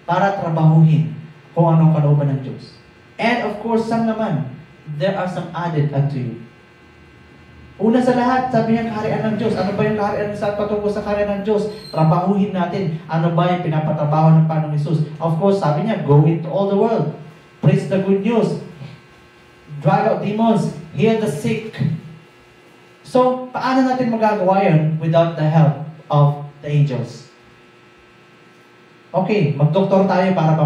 para trabahuhin kung anong kalooban ng Diyos. And of course, some naman, there are some added unto you. Una sa lahat, sabi niya, kaharian ng Diyos. Ano ba yung kaharian sa patungkol sa kaharian ng Diyos? Trabahuhin natin. Ano ba yung pinapatrabaho ng Panginoong Jesus? Of course, sabi niya, go into all the world. Preach the good news. Drive out demons. Heal the sick. So, paano natin magagawa yun without the help of the angels? Okay, magdoktor tayo para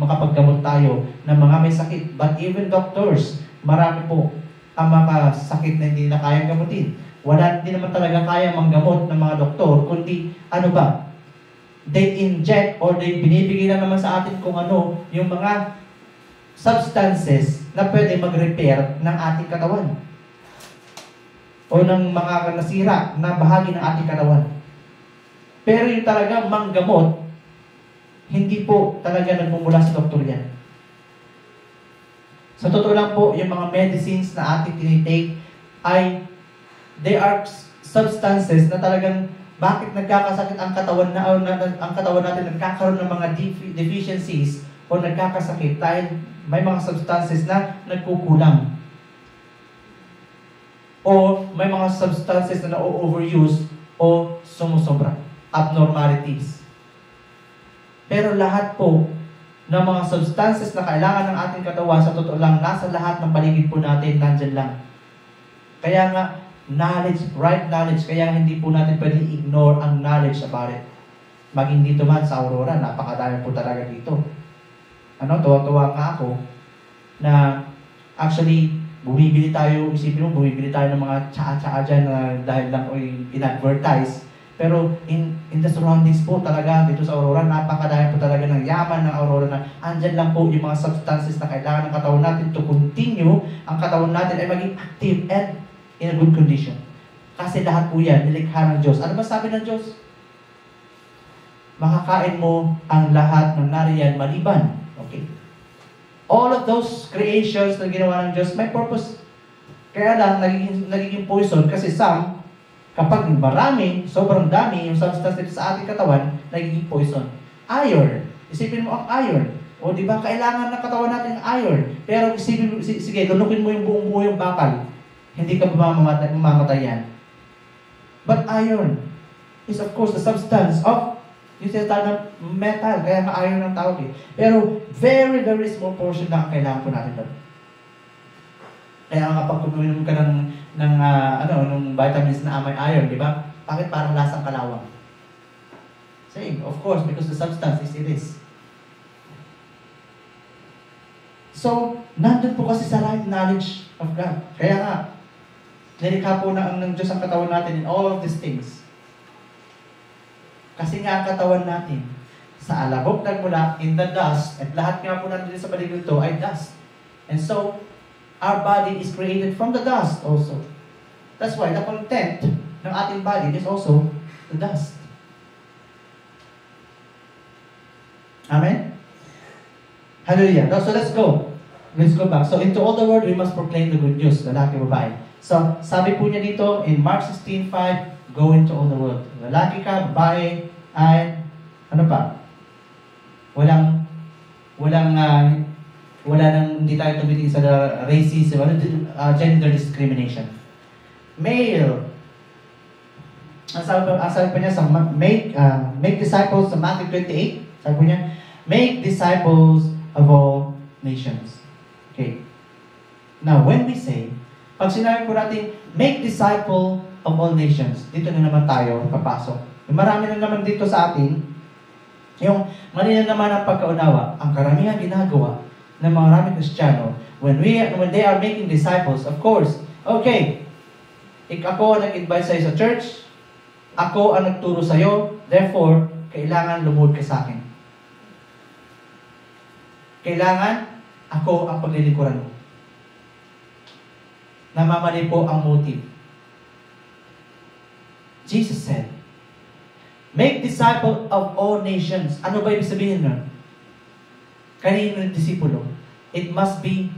makapaggamot tayo ng mga may sakit. But even doctors, marami po ang mga sakit na hindi na kayang gamutin. Hindi naman talaga kaya manggamot ng mga doktor, kundi they inject or they binibigay na naman sa atin kung ano yung mga substances na pwede mag-repair ng ating katawan o ng mga nasira na bahagi ng ating katawan. Pero yung talaga manggamot, hindi po talaga nagmumula sa doktor yan. Sa totoo lang po, yung mga medicines na ating tinitake they are substances na talagang bakit nagkakasakit ang katawan ang katawan natin nagkakaroon ng mga deficiencies o nagkakasakit dahil may mga substances na nagkukulang. O may mga substances na na-overuse o sumusobra. Abnormalities. Pero lahat po ng mga substances na kailangan ng ating katawan, sa totoo lang, nasa lahat ng paligid po natin, nandyan lang. Kaya nga, right knowledge, kaya hindi po natin pwede ignore ang knowledge about it. Maging dito man sa Aurora, napakadami po talaga dito. Tuwa-tuwa nga ako na actually, bumibili tayo ng mga tsaa-tsaa dyan na dahil lang in-advertise. Pero in the surroundings po talaga, dito sa Aurora, napakadami po talaga ng yaman ng Aurora na andyan lang po yung mga substances na kailangan ng katawan natin to continue, ang katawan natin ay maging active and in a good condition. Kasi lahat po yan, nilikha ng Diyos. Ano ba sabi ng Diyos? Makakain mo ang lahat ng nariyan maliban. Okay. All of those creations na ginawa ng Diyos, may purpose. Kaya lang, nagiging poison kasi kapag marami, sobrang dami yung substance dito sa ating katawan, nagiging poison. Iron. Isipin mo ang iron. O di ba, kailangan ng katawan natin ng iron. Pero isipin mo, sige, lunukin mo yung buong buo yung bakal. Hindi ka mamamatay yan. But iron is of course the substance of yung tinatawag ng metal. Kaya nga iron ang tawag eh. Pero very, very small portion lang kailangan po natin doon. Kaya kapag kuminom ka ng vitamins na may iron, di ba? Bakit parang lasang kalawang? Same, of course, because the substance is it is. So, nandun po kasi sa right knowledge of God. Kaya nga, nilikha po ng Diyos ang katawan natin in all of these things. Kasi nga ang katawan natin, sa alabok nagmula in the dust, at lahat nga po natin sa paligid ito ay dust. And so, our body is created from the dust also. That's why the content ng ating body is also the dust. Amen? Hallelujah. So let's go. Let's go back. So into all the world, we must proclaim the good news. Lalaki, babae. So, sabi po niya dito in Mark 16:5, go into all the world. Lalaki ka, babae, ay, ano pa? Hindi tayo tumitingin sa racism, gender discrimination. Male. Ang sabi pa niya sa make disciples sa Matthew 28, sabi po niya, make disciples of all nations. Okay. Now, when we say, pag sinabi po natin, make disciple of all nations, dito na naman tayo papasok. Marami na naman dito sa atin, yung mali na naman ang pagkaunawa, ang karamihan ginagawa ng mga maraming Kristiyano, when they are making disciples, of course, okay, ako ang nag-invite sa'yo sa church, ako ang nagturo sa'yo, therefore, kailangan lumuhod ka sa akin. Kailangan, ako ang paglilikuran mo. Namamali po ang motive. Jesus said, make disciple of all nations. Ano ba ibig sabihin nun? Kanino yung disipulo? It must be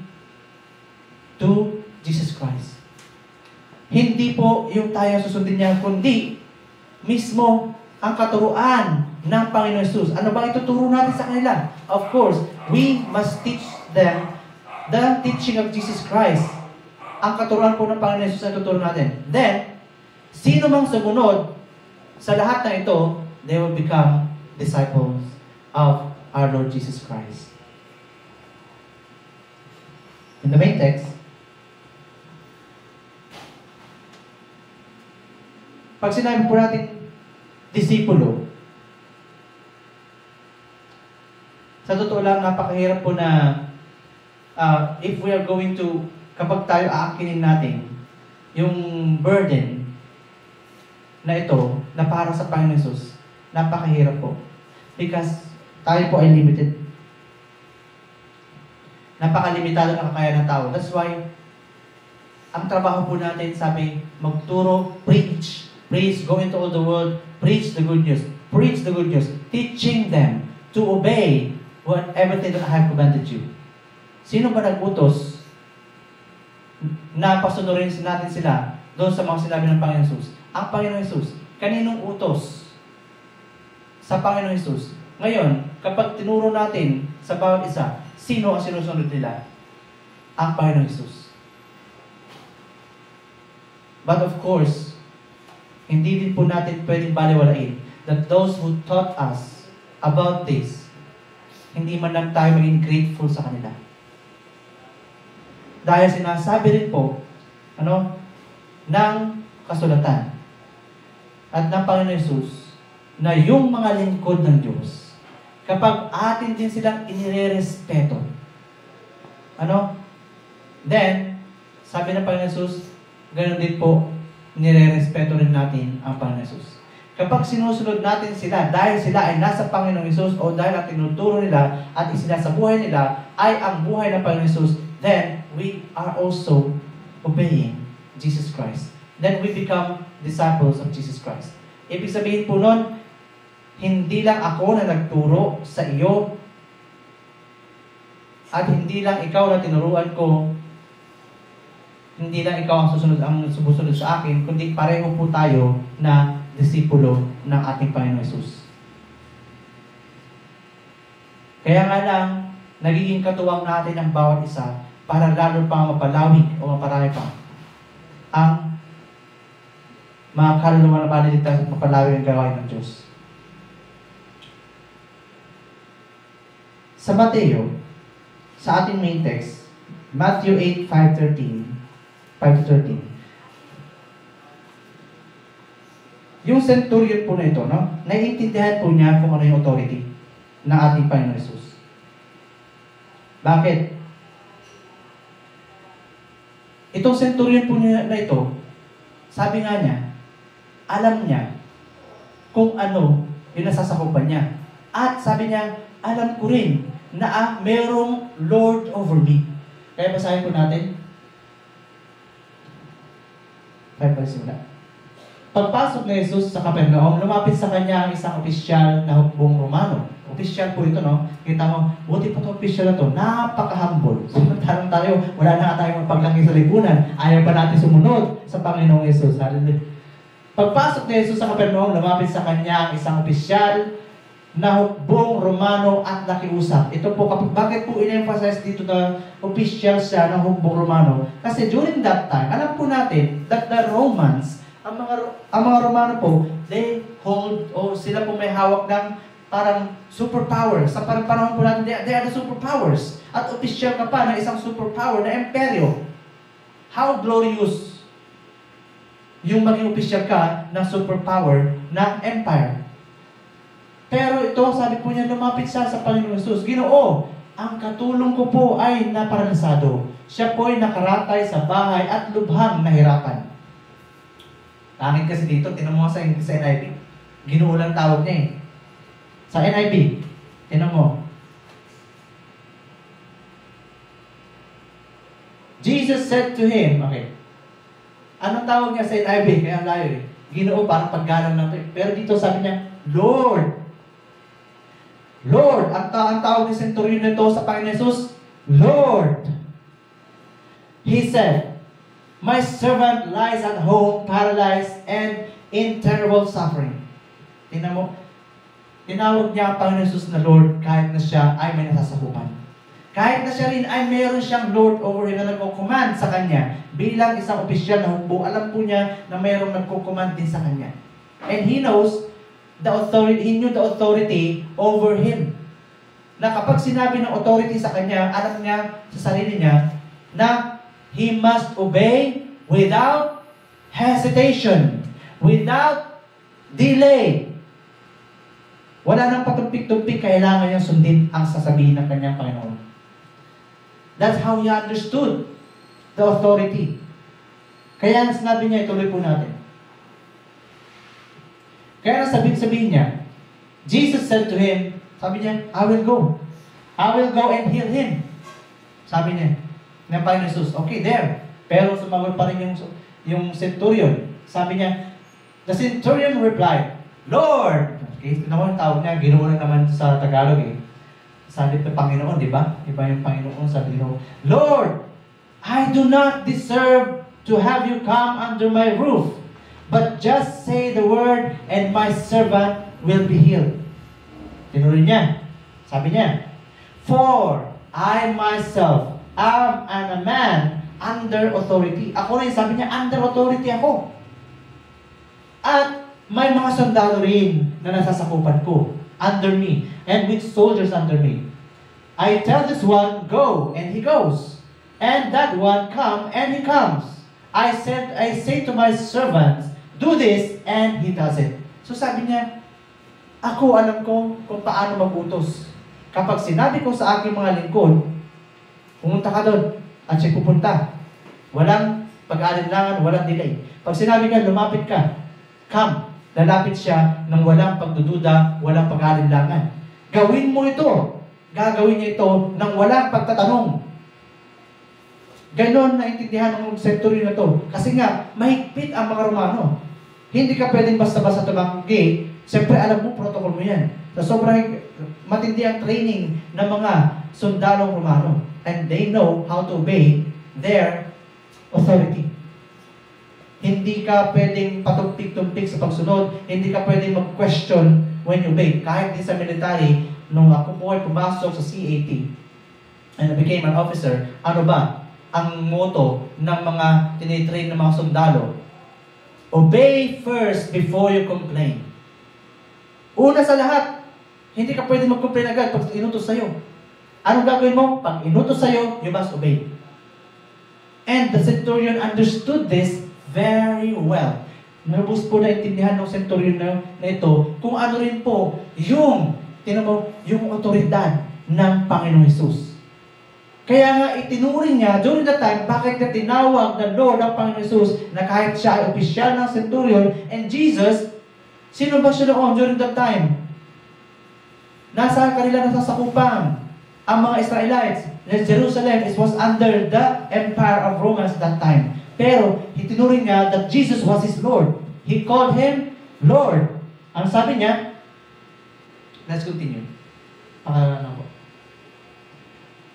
to Jesus Christ. Hindi po yung tayo susundin niya, kundi mismo ang katuruan ng Panginoon Jesus. Ano bang ituturo natin sa kanila? Of course, we must teach them the teaching of Jesus Christ. Ang katuruan po ng Panginoon Jesus ang tuturo natin. Then, sino mang sumunod sa lahat na ito, they will become disciples of our Lord Jesus Christ. In the main text, pag sinabi po natin disipulo, sa totoo lang, napakahirap po na if we are going to, kapag tayo aakinin natin yung burden na ito, na para sa Panginoon Jesus, napakahirap po. Because tayo po ay limited. Napakalimitado ng kakayahan ng tao. That's why, ang trabaho po natin, sabi, magturo, preach, go into all the world, preach the good news, teaching them to obey everything that I have commanded you. Sino ba nag-utos na pasunurin natin sila doon sa mga sinabi ng Panginoon Jesus? Ang Panginoon Jesus. Kaninong utos sa Panginoon Jesus? Ngayon, kapag tinuro natin sa bawat isa, sino ang sinusunod nila? Ang Panginoon Jesus. But of course, hindi din po natin pwedeng baliwalain that those who taught us about this, hindi man lang tayo maging grateful sa kanila. Dahil sinasabi rin po, ng kasulatan at ng Panginoon Jesus na yung mga lingkod ng Diyos, kapag atin din silang inirerespeto, then, sabi ng Panginoon Jesus, ganoon din po, nirerespeto rin natin ang Panginoon Jesus. Kapag sinusunod natin sila, dahil sila ay nasa Panginoong Jesus o dahil ang tinuturo nila at sa buhay nila ay ang buhay ng Panginoong Jesus, then we are also obeying Jesus Christ. Then we become disciples of Jesus Christ. Ibig sabihin po nun, hindi lang ako na nagturo sa iyo at hindi lang ikaw na tinuruan ko, hindi lang ikaw ang sumusunod sa akin, kundi pareho po tayo na disipulo ng ating Panginoon Hesus. Kaya nga lang, nagiging katuwang natin ang bawat isa para lalo pa mapalawig o maparami pa ang mga kaluluwa na maliligtas at mapalawig ang gawain ng Diyos. Sa Mateo, sa ating main text, Matthew 8, 5-13. Yung centurion po na ito, no? Naiintindihan po niya kung ano yung authority ng ating Panginoon Hesus. Bakit? Itong centurion po niya na ito, sabi nga niya, alam niya kung ano yung nasasakupan niya. At sabi niya, alam ko rin na merong Lord over me. Kaya basahin po natin. Kaya simula. Pagpasok ni Jesus sa Capernaum, lumapit sa kanya ang isang opisyal na hukbong Romano. Opisyal po ito, no? Kita mo, buti po itong opisyal na ito, napaka-humble. Samantalang tayo, wala na tayong paglaki sa lipunan. Ayaw pa natin sumunod sa Panginoong Jesus. Hallelujah. Pagpasok ni Jesus sa Capernaum, lumapit sa kanya ang isang opisyal na hukbong Romano at nakiusap. Ito po, bakit po in-emphasize dito na opisyal siya ng hukbong Romano? Kasi during that time, alam po natin that the Romans, ang mga Romano po, they hold, o sila po may hawak ng parang superpower. Sa panahon po natin, they are the superpowers. At opisyal ka pa ng isang superpower na imperyo. How glorious yung maging opisyal ka ng superpower na empire. Pero ito, sabi po niya, lumapit siya sa Panginoon Jesus. Ginoo, ang katulong ko po ay naparalisado. Siya po ay nakaratay sa bahay at lubhang nahirapan. Tangin kasi dito, tinan mo sa NIV. Ginoo lang tawag niya eh. Sa NIV, tinan mo. Jesus said to him, okay. Anong tawag niya sa NIV? Kaya layo eh. Ginoo, parang paggalang lang ito eh. Pero dito sabi niya, Lord. Lord. Ang tawag ni centurion nito sa Panginoon Jesus, Lord. He said, my servant lies at home, paralyzed, and in terrible suffering. Tingnan mo, tinawag niya ang Panginoon Jesus na Lord kahit na siya ay may nasasakupan. Kahit na siya rin ay mayroon siyang Lord over him na nagko-command sa kanya. Bilang isang opisyal na hukbo, alam po niya na mayroong nagko-command din sa kanya. And he knows the authority, he knew the authority over him. Na kapag sinabi ng authority sa kanya, alam niya sa sarili niya na he must obey without hesitation, without delay. Wala nang patumpik-tumpik, kailangan niyang sundin ang sasabihin ng kanyang Panginoon. That's how he understood the authority. Kaya sinabi niya, ituloy po natin. Kaya sabihin niya, Jesus said to him, sabi niya, I will go. I will go and heal him. Sabi niya, ng Panginoon Jesus, okay, there. Pero sumagot pa rin yung centurion. Sabi niya, the centurion replied, Lord! Okay, ito naman tawag niya, Ginoo na naman sa Tagalog eh. Sabi ng Panginoon, di ba? Iba yung Panginoon, sabi Ginoo, Lord, I do not deserve to have you come under my roof, but just say the word and my servant will be healed. Tinuloy niya. Sabi niya, for I myself am a man under authority. Ako rin, sabi niya, under authority ako. At may mga sundalo rin na nasasakupan ko under me, and with soldiers under me. I tell this one, go, and he goes. And that one, come, and he comes. I say to my servants, do this, and he does it. So sabi niya, ako alam ko kung paano magutos. Kapag sinabi ko sa aking mga lingkod, pumunta ka doon, at siya pupunta. Walang pag-aalinlangan, walang delay. Pag sinabi ka, lumapit ka, come. Lalapit siya ng walang pagdududa, walang pag-aalinlangan. Gawin mo ito. Gagawin niya ito ng walang pagtatanong. Ganon naintindihan ng centurion na ito. Kasi nga, mahigpit ang mga Romano. Hindi ka pwedeng basta-basta tumanggi. Siyempre, alam mo, protocol mo yan. So, sobrang matindi ang training ng mga sundalong Romano. And they know how to obey their authority. Hindi ka pwedeng patumpik-tumpik sa pagsunod. Hindi ka pwedeng mag-question when you obey. Kahit din sa military, nung ako po ay pumasok sa CAT and I became an officer, ano ba ang motto ng mga tinitrain ng mga sundalo? Obey first before you complain. Una sa lahat, hindi ka pwedeng mag-complain agad pag inutos sa'yo. Anong gagawin mo? Pag inutos sa'yo, you must obey. And the centurion understood this very well. Nabus po na intindihan ng centurion na ito kung ano rin po yung otoridad ng Panginoong Hesus. Kaya nga itinuring niya during the time bakit niya tinawag na Lord ng Panginoong Hesus na kahit siya ay opisyal ng centurion and Jesus, sino ba siya noon during that time? Nasa kanila nasasakupan ang mga Israelites. Jerusalem was under the empire of Romans that time. Pero itinuring niya that Jesus was his Lord. He called him Lord. Ang sabi niya, let's continue.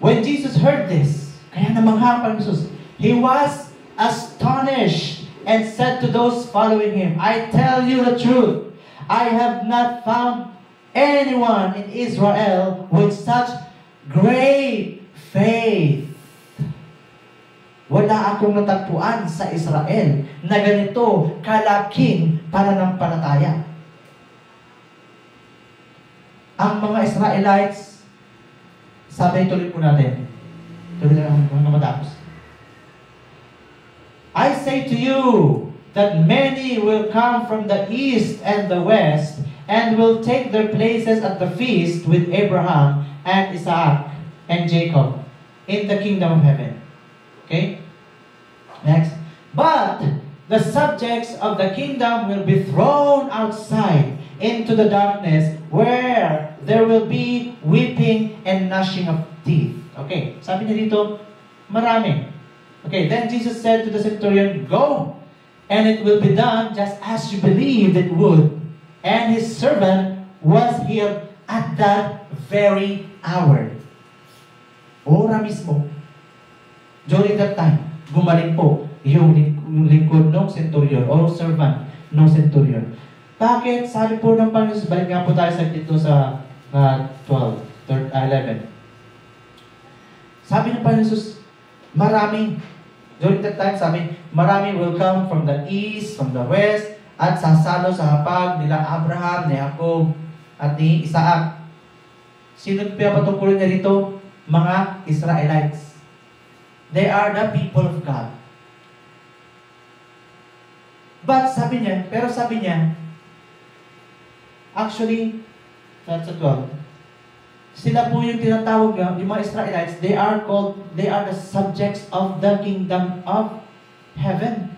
When Jesus heard this, kaya namangha ang Jesus, he was astonished and said to those following him, I tell you the truth, I have not found anyone in Israel with such great faith. Wala akong natagpuan sa Israel na ganito kalaking pananampalataya. Ang mga Israelites, sabi tuloy po natin. Tuloy na hanggang matapos. I say to you that many will come from the east and the west and will take their places at the feast with Abraham and Isaac and Jacob in the kingdom of heaven. Okay? Next. But the subjects of the kingdom will be thrown outside into the darkness where there will be weeping and gnashing of teeth. Okay, sabi niya dito, marami. Okay, then Jesus said to the centurion, go, and it will be done just as you believed it would. And his servant was healed at that very hour. Ora mismo, during that time, gumaling po yung lingkod ng centurion o servant ng centurion. Bakit? Sabi po ng Panginoon, balik nga po tayo sa dito sa 11. Sabi ng Panginoon, marami. During that time, sabi, marami will come from the east, from the west, at sasalo sa hapag nila Abraham, ni Jacob, at ni Isaac. Sino pinapatungkulin niya rito? Mga Israelites. They are the people of God. But sabi niya, actually, that's a 12. Sila po yung tinatawag nga, yung mga Israelites, they are the subjects of the kingdom of heaven.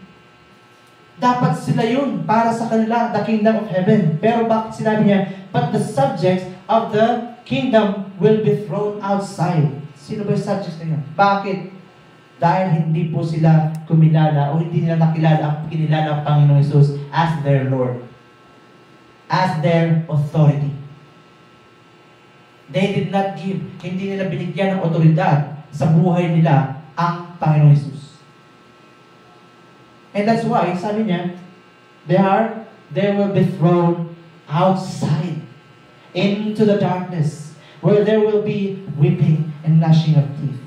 Dapat sila yun para sa kanila, the kingdom of heaven. Pero bakit sinabi niya, but the subjects of the kingdom will be thrown outside. Sino ba yung subjects na yun? Bakit? Dahil hindi po sila kumilala o hindi nila kinilala ang Panginoong Hesus as their Lord, as their authority. They did not give, hindi nila binigyan ng otoridad sa buhay nila ang Panginoong Hesus. And that's why, sabi niya, they will be thrown outside into the darkness where there will be weeping and gnashing of teeth.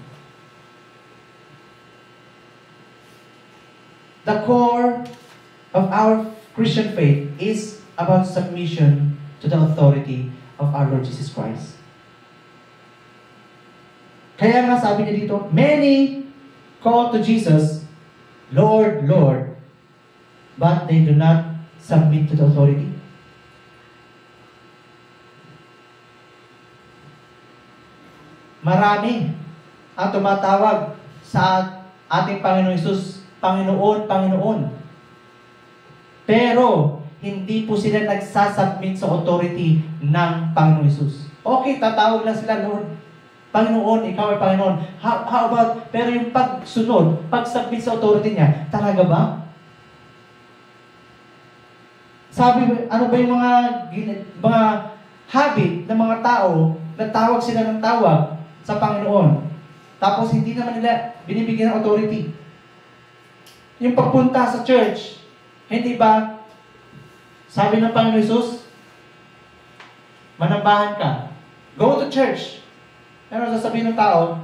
The core of our Christian faith is about submission to the authority of our Lord Jesus Christ. Kaya nga sabi niya dito, many call to Jesus, Lord, Lord, but they do not submit to the authority. Marami ang tumatawag sa ating Panginoong Hesus, Panginoon, Panginoon. Pero, hindi po sila nagsasubmit sa authority ng Panginoong Hesus. Okay, tatawag lang sila, Lord, Panginoon, ikaw ay Panginoon. How about, pero yung pagsunod, pagsubmit sa authority niya, talaga ba? Sabi, ano ba yung mga habit ng mga tao na tawag sila ng tawag sa Panginoon? Tapos hindi naman nila binibigyan ng authority. Yung pagpunta sa church, hindi ba, sabi ng Panginoon Jesus, manambahan ka. Go to church. Ano sasabihin ng tao?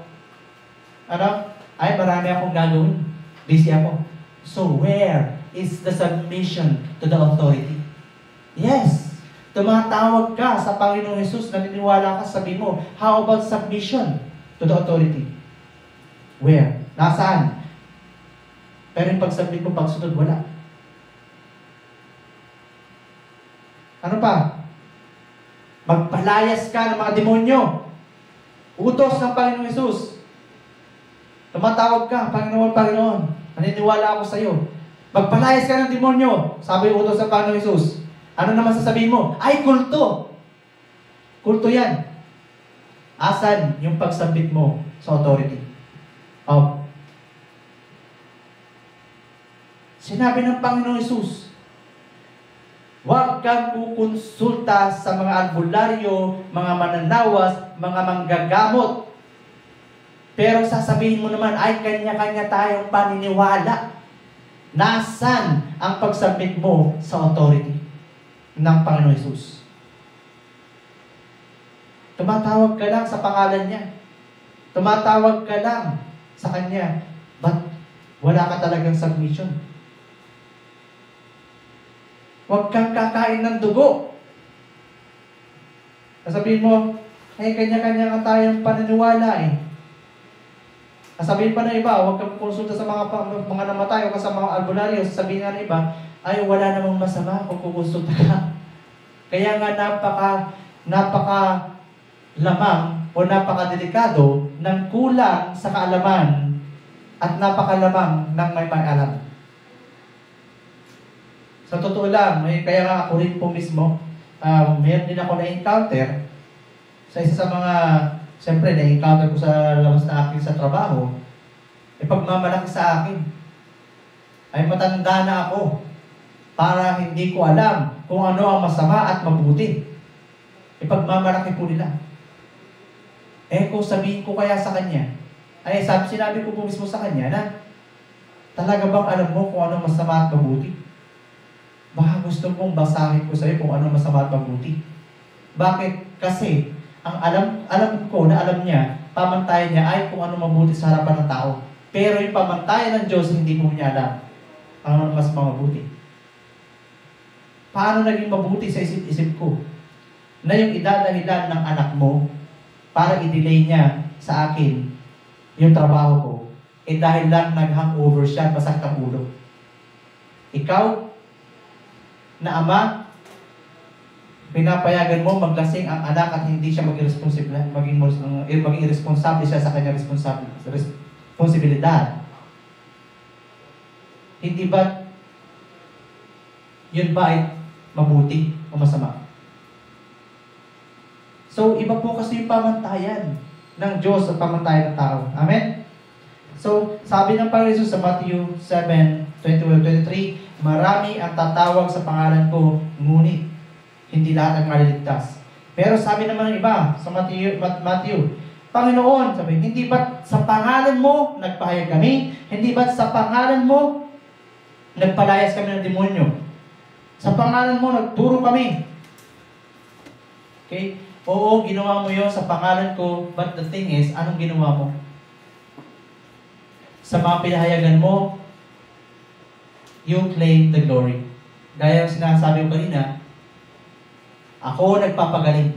Ano? Ay, marami akong gagawin. Busy ako. So, where is the submission to the authority? Yes. Tumatawag ka sa Panginoong Jesus, naniniwala ka, sabi mo, how about submission to the authority? Where? Nasaan? Pero yung pag-submit mo, pagsunod, wala. Ano pa? Magpalayas ka ng mga demonyo. Utos ng Panginoong Jesus. Tumatawag ka, Panginoon, naniniwala ako sa iyo. Magpalayas ka ng demonyo. Sabi utos ng Panginoong Jesus. Ano naman sasabihin mo? Ay, kulto. Kulto yan. Asan yung pag-submit mo sa authority? Oh. Sinabi ng Panginoong Jesus, huwag kang kukonsulta sa mga albularyo, mga mananawas, mga manggagamot. Pero sasabihin mo naman, ay kanya-kanya tayong paniniwala. Nasaan ang pag-submit mo sa authority ng Panginoong Jesus? Tumatawag ka lang sa pangalan niya. Tumatawag ka lang sa Kanya. But wala ka talagang submission. Huwag kang kakain ng dugo. Sasabihin mo, ay kanya-kanya ka tayong paniniwala eh. Sasabihin pa ng iba, huwag kang konsulta sa mga namatay o sa mga albularyo. Sasabihin nga ng iba, ay wala namang masama kung kukonsulta ka. Kaya nga napaka lamang o napaka-delikado ng kulang sa kaalaman at napakalamang ng may alam. Sa totoo lang, kaya nga ako rin po mismo, mayroon din ako na-encounter sa isa sa mga, siyempre na-encounter ko sa labas na akin sa trabaho, pagmamalaki sa akin, ay matanda na ako para hindi ko alam kung ano ang masama at mabuti. Pagmamalaki po nila. Kung sabihin ko kaya sa kanya, sinabi ko po mismo sa kanya na, talaga bang alam mo kung ano masama at mabuti? Baka gusto mong basahin ko sa iyo kung ano masama at mabuti. Bakit? Kasi, ang alam ko na alam niya, pamantayan niya ay kung ano mabuti sa harapan ng tao. Pero yung pamantayan ng Diyos, hindi po niya alam ang mas mabuti. Paano naging mabuti sa isip-isip ko? Na yung idadahilan ng anak mo para i-delay niya sa akin yung trabaho ko, dahil lang nag-hangover siya, masakit ang ulo. Ikaw, na ama, pinapayagan mo maglasing ang anak at hindi siya maging irresponsable siya sa kanyang responsibilidad. Hindi ba yun ba ay mabuti o masama? So, iba po kasi yung pamantayan ng Diyos at pamantayan ng tao. Amen? So, sabi ng Panginoon Jesus sa Matthew 7:21-23, marami ang tatawag sa pangalan ko, ngunit hindi lahat ang maliligtas. Pero sabi naman ng iba sa Matthew, Panginoon, sabi, hindi ba sa pangalan mo nagpahayag kami? Hindi ba sa pangalan mo nagpalayas kami ng demonyo? Sa pangalan mo nagturo kami. Okay? Oo, ginawa mo yun sa pangalan ko, but the thing is, anong ginawa mo? Sa mga pinahayagan mo, you claim the glory. Gaya ang sinasabi ko kanina, ako nagpapagaling.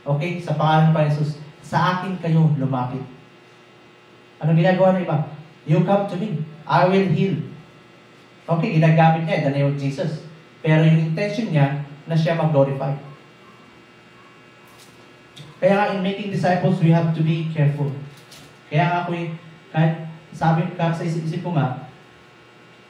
Okay? Sa pangalan ng Panginoon Jesus, sa akin kayo lumapit. Anong ginagawa ng iba? You come to me. I will heal. Okay, ginagamit niya the name of Jesus. Pero yung intention niya na siya mag-glorify. Kaya nga, in making disciples, we have to be careful. Kaya nga ako kahit sabi ka sa isip ko nga,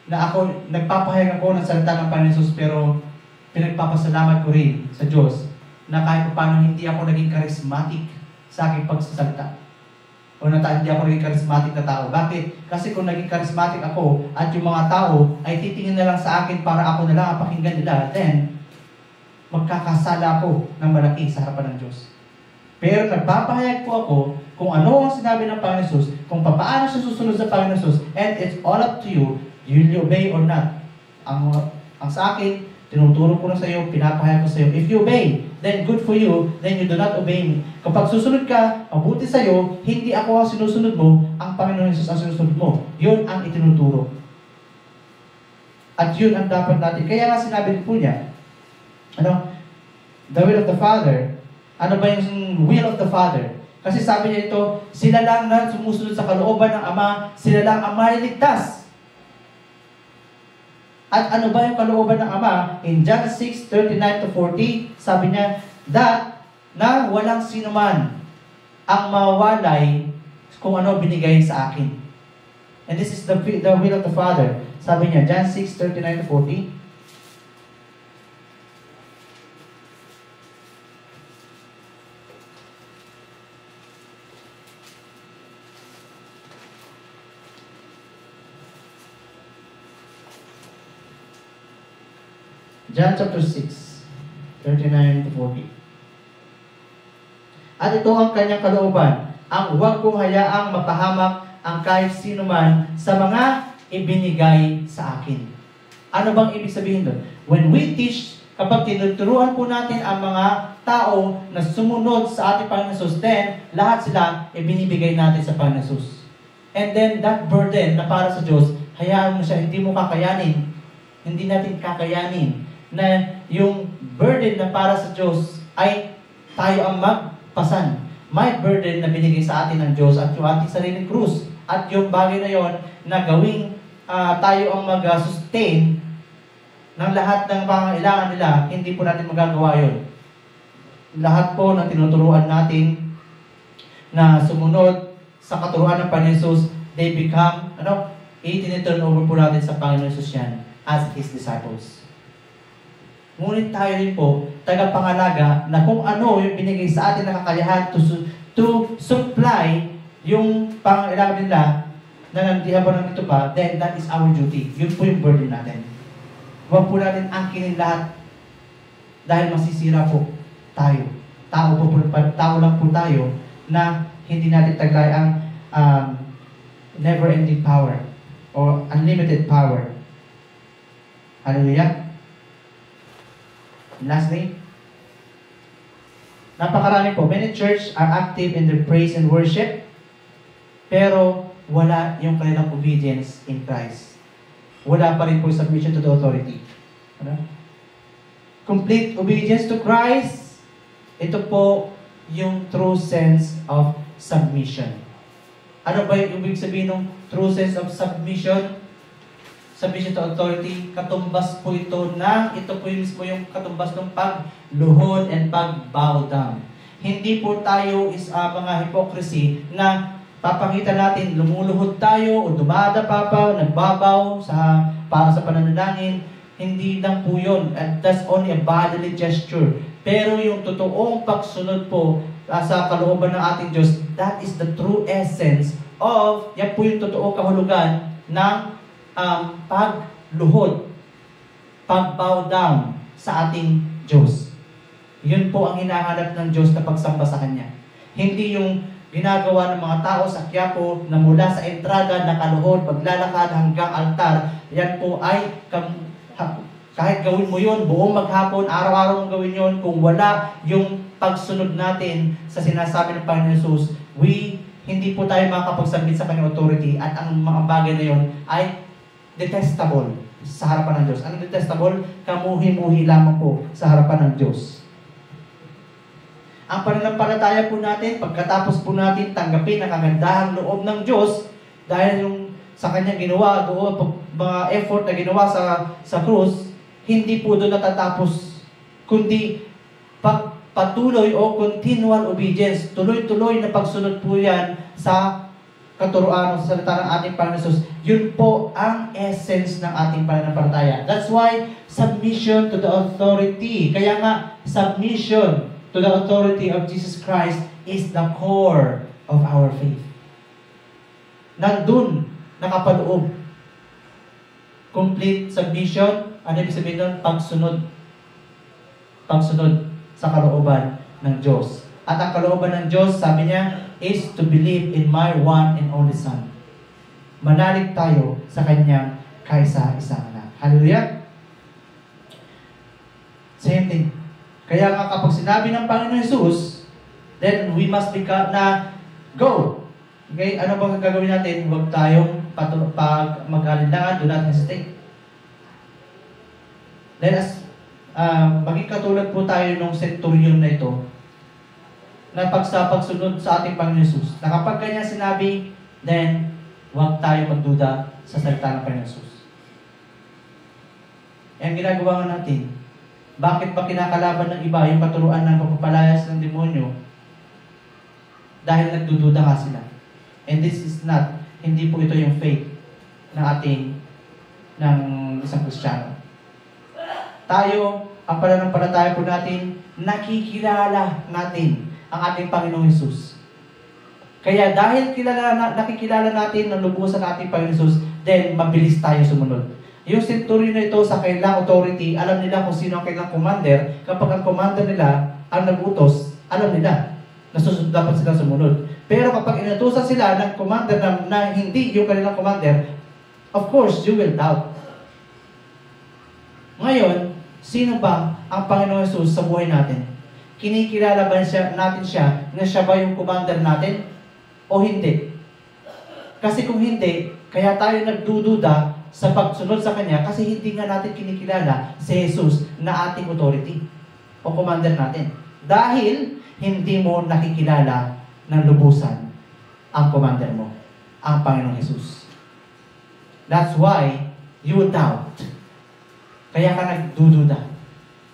na ako, nagpapahayag ako ng salita ng Panginoon Jesus, pero pinagpapasalamat ko rin sa Diyos na kahit paano hindi ako naging charismatic sa aking pagsasalita. O hindi ako naging charismatic na tao. Bakit? Kasi kung naging charismatic ako at yung mga tao ay titingin na lang sa akin para ako na lang ang pakinggan nila, then magkakasala ako ng malaki sa harapan ng Diyos. Pero nagpapahayag po ako kung ano ang sinabi ng Panginoon Jesus, kung paano siya susunod sa Panginoon Jesus, and it's all up to you Will you obey or not? Ang sa akin, tinuturo ko na sa iyo, pinapahayag ko sa iyo. If you obey, then good for you, then you do not obey me. Kapag susunod ka, mabuti sa iyo, hindi ako ang sinusunod mo, ang Panginoon Jesus ang sinusunod mo. Yun ang itinuturo. At yun ang dapat natin. Kaya nga sinabi po niya, the will of the Father. Ano ba yung will of the Father? Kasi sabi niya ito, sila lang na sumusunod sa kalooban ng Ama, sila lang ang maliligtas. At ano ba yung kalooban ng Ama? In John 6:39-40, sabi niya, that na walang sinuman ang mawalay kung ano binigay sa akin. And this is the will of the Father. Sabi niya, John 6:39-40. John chapter 6, 39-40. At ito ang kanyang kalooban, ang huwag kong hayaang mapahamak ang kahit sino man sa mga ibinigay sa akin. Ano bang ibig sabihin doon? When we teach, kapag tinuturuan po natin ang mga tao na sumunod sa ating Panginoon Jesus, then lahat sila ibinibigay natin sa Panginoon Jesus. And then that burden na para sa Diyos, hayaan mo siya, hindi mo kakayanin. Hindi natin kakayanin na yung burden na para sa Diyos ay tayo ang magpasan. May burden na binigay sa atin ng Diyos at yung ating sariling krus. At yung bagay na yon na gawing tayo ang mag-sustain ng lahat ng pangangailangan nila, hindi po natin magagawa yun. Lahat po ng tinuturuan natin na sumunod sa katuruan ng Panginoon Jesus, they become, i-turn over po natin sa Panginoon Jesus yan as His disciples. Ngunit tayo rin po, tagapangalaga na kung ano yung binigay sa atin na kakayahan to supply yung pangangailangan nila na nandihan pa ng ito pa, then that is our duty. Yun po yung burden natin. Huwag po natin angkinin lahat dahil masisira po tayo. Tao lang po tayo na hindi natin taglay ang never-ending power or unlimited power. Hallelujah. Lastly, napakarami po. Many church are active in their praise and worship, pero wala yung kanilang obedience in Christ. Wala pa rin po submission to the authority. Complete obedience to Christ, ito po yung true sense of submission. Ano ba yung ibig sabihin ng true sense of submission? Submission to authority, katumbas po ito mismo yung katumbas ng pagluhod and pag-bow down. Hindi po tayo is mga hypocrisy na papakita natin lumuluhod tayo o dumadapa pa, nagbabaw para sa pananalangin. Hindi lang po yun. And that's only a bodily gesture. Pero yung totoong pagsunod po sa kalooban ng ating Diyos, that is the true essence of, yan po yung totoong kahulugan ng pagluhod, pag-bow down sa ating Diyos. Yun po ang hinahanap ng Diyos na pagsamba sa Kanya. Hindi yung ginagawa ng mga tao sa Quiapo na mula sa entrada, nakaluhod, paglalakad hanggang altar. Yan po ay, kahit gawin mo yun, buong maghapon, araw-araw mong gawin yun, kung wala yung pagsunod natin sa sinasabi ng Panginoon Jesus, hindi po tayo makakapagsambit sa Kanyang authority at ang mga bagay na yun ay detestable sa harapan ng Diyos. Ano detestable? Kamuhi-muhi lamang po sa harapan ng Diyos. Ang pananampalataya po natin, pagkatapos po natin tanggapin ang kagandahang loob ng Diyos, dahil yung sa Kanyang ginawa, doon, mga effort na ginawa sa krus, hindi po doon natatapos, kundi patuloy o continual obedience. Tuloy-tuloy na pagsunod po yan sa katuruan o sa salita ng ating Panginoon Jesus. Yun po ang essence ng ating pananampalataya. That's why submission to the authority. Kaya nga, submission to the authority of Jesus Christ is the core of our faith. Nandun nakapaloob. Complete submission, ano ibig sabihin nun? Pagsunod. Pagsunod sa kalooban ng Diyos. At ang kalooban ng Diyos, sabi niya, is to believe in my one and only Son. Manalig tayo sa Kanyang kaisa-isang anak. Hallelujah! Same thing. Kaya nga kapag sinabi ng Panginoon Jesus, then we must become na go. Okay? Ano bang gagawin natin? Huwag tayong pag mag-alinlangan, do not hesitate. Let us maging katulad po tayo nung centurion na ito na pagsunod sa ating Panginoon Jesus. Na kapag ganyan sinabi, then huwag tayo magduda sa salita ng Panginoon Jesus. Ang ginagawa natin, bakit ba kinakalaban ng iba yung katuruan ng pagpapalayas ng demonyo? Dahil nagdududa nga sila. And this is not, hindi po ito yung faith ng isang Kristiyano. Tayo, ang pananampalataya po natin, nakikilala natin ang ating Panginoong Hesus. Kaya dahil nakikilala natin ng lubusan ng ating Panginoong Hesus, then mabilis tayo sumunod. Yung centurion na ito sa kailang authority, alam nila kung sino ang kailang commander. Kapag ang commander nila ang nag-utos, alam nila na dapat sila sumunod. Pero kapag inutusan sila ng commander na hindi yung kanilang commander, of course, you will doubt. Ngayon, sino ba ang Panginoon Jesus sa buhay natin? Kinikilala ba natin siya na siya ba yung commander natin? O hindi? Kasi kung hindi, kaya tayo nagdududa sa pagsunod sa Kanya kasi hindi nga natin kinikilala si Jesus na ating authority o commander natin. Dahil hindi mo nakikilala ng lubusan ang commander mo, ang Panginoong Jesus. That's why you doubt. Kaya ka nagdududa.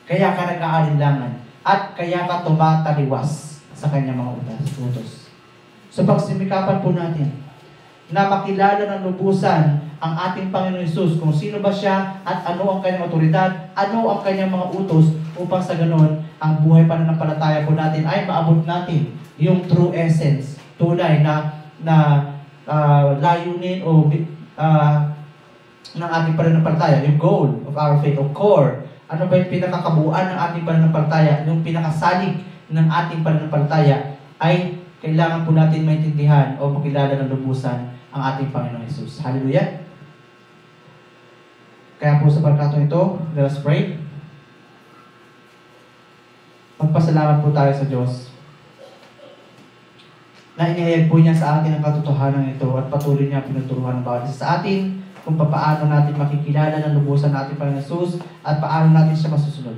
Kaya ka nag-aalinlangan. At kaya ka tumataliwas sa Kanyang mga utos. So pagsimikapan po natin na makilala ng lubusan ang ating Panginoon Jesus, kung sino ba siya at ano ang kanyang otoridad, ano ang kanyang mga utos, upang sa ganon, ang buhay pananampalataya po natin ay maabot natin yung true essence, tunay na layunin o ng ating pananampalataya, yung goal of our faith, o core. Ano ba yung pinakakabuuan ng ating pananampalataya, yung pinakasalig ng ating pananampalataya, ay kailangan po natin maintindihan o makilala ng lubusan ang ating Panginoong Jesus. Hallelujah! Kaya po sa pagkatong ito, let us pray. Magpasalamat po tayo sa Diyos na inihayag po niya sa atin ang katotohanan ito at patuloy niya pinuturuan ng bawat isa sa atin kung paano natin makikilala ng lubusan ng ating Panginoong Jesus at paano natin siya masusunod.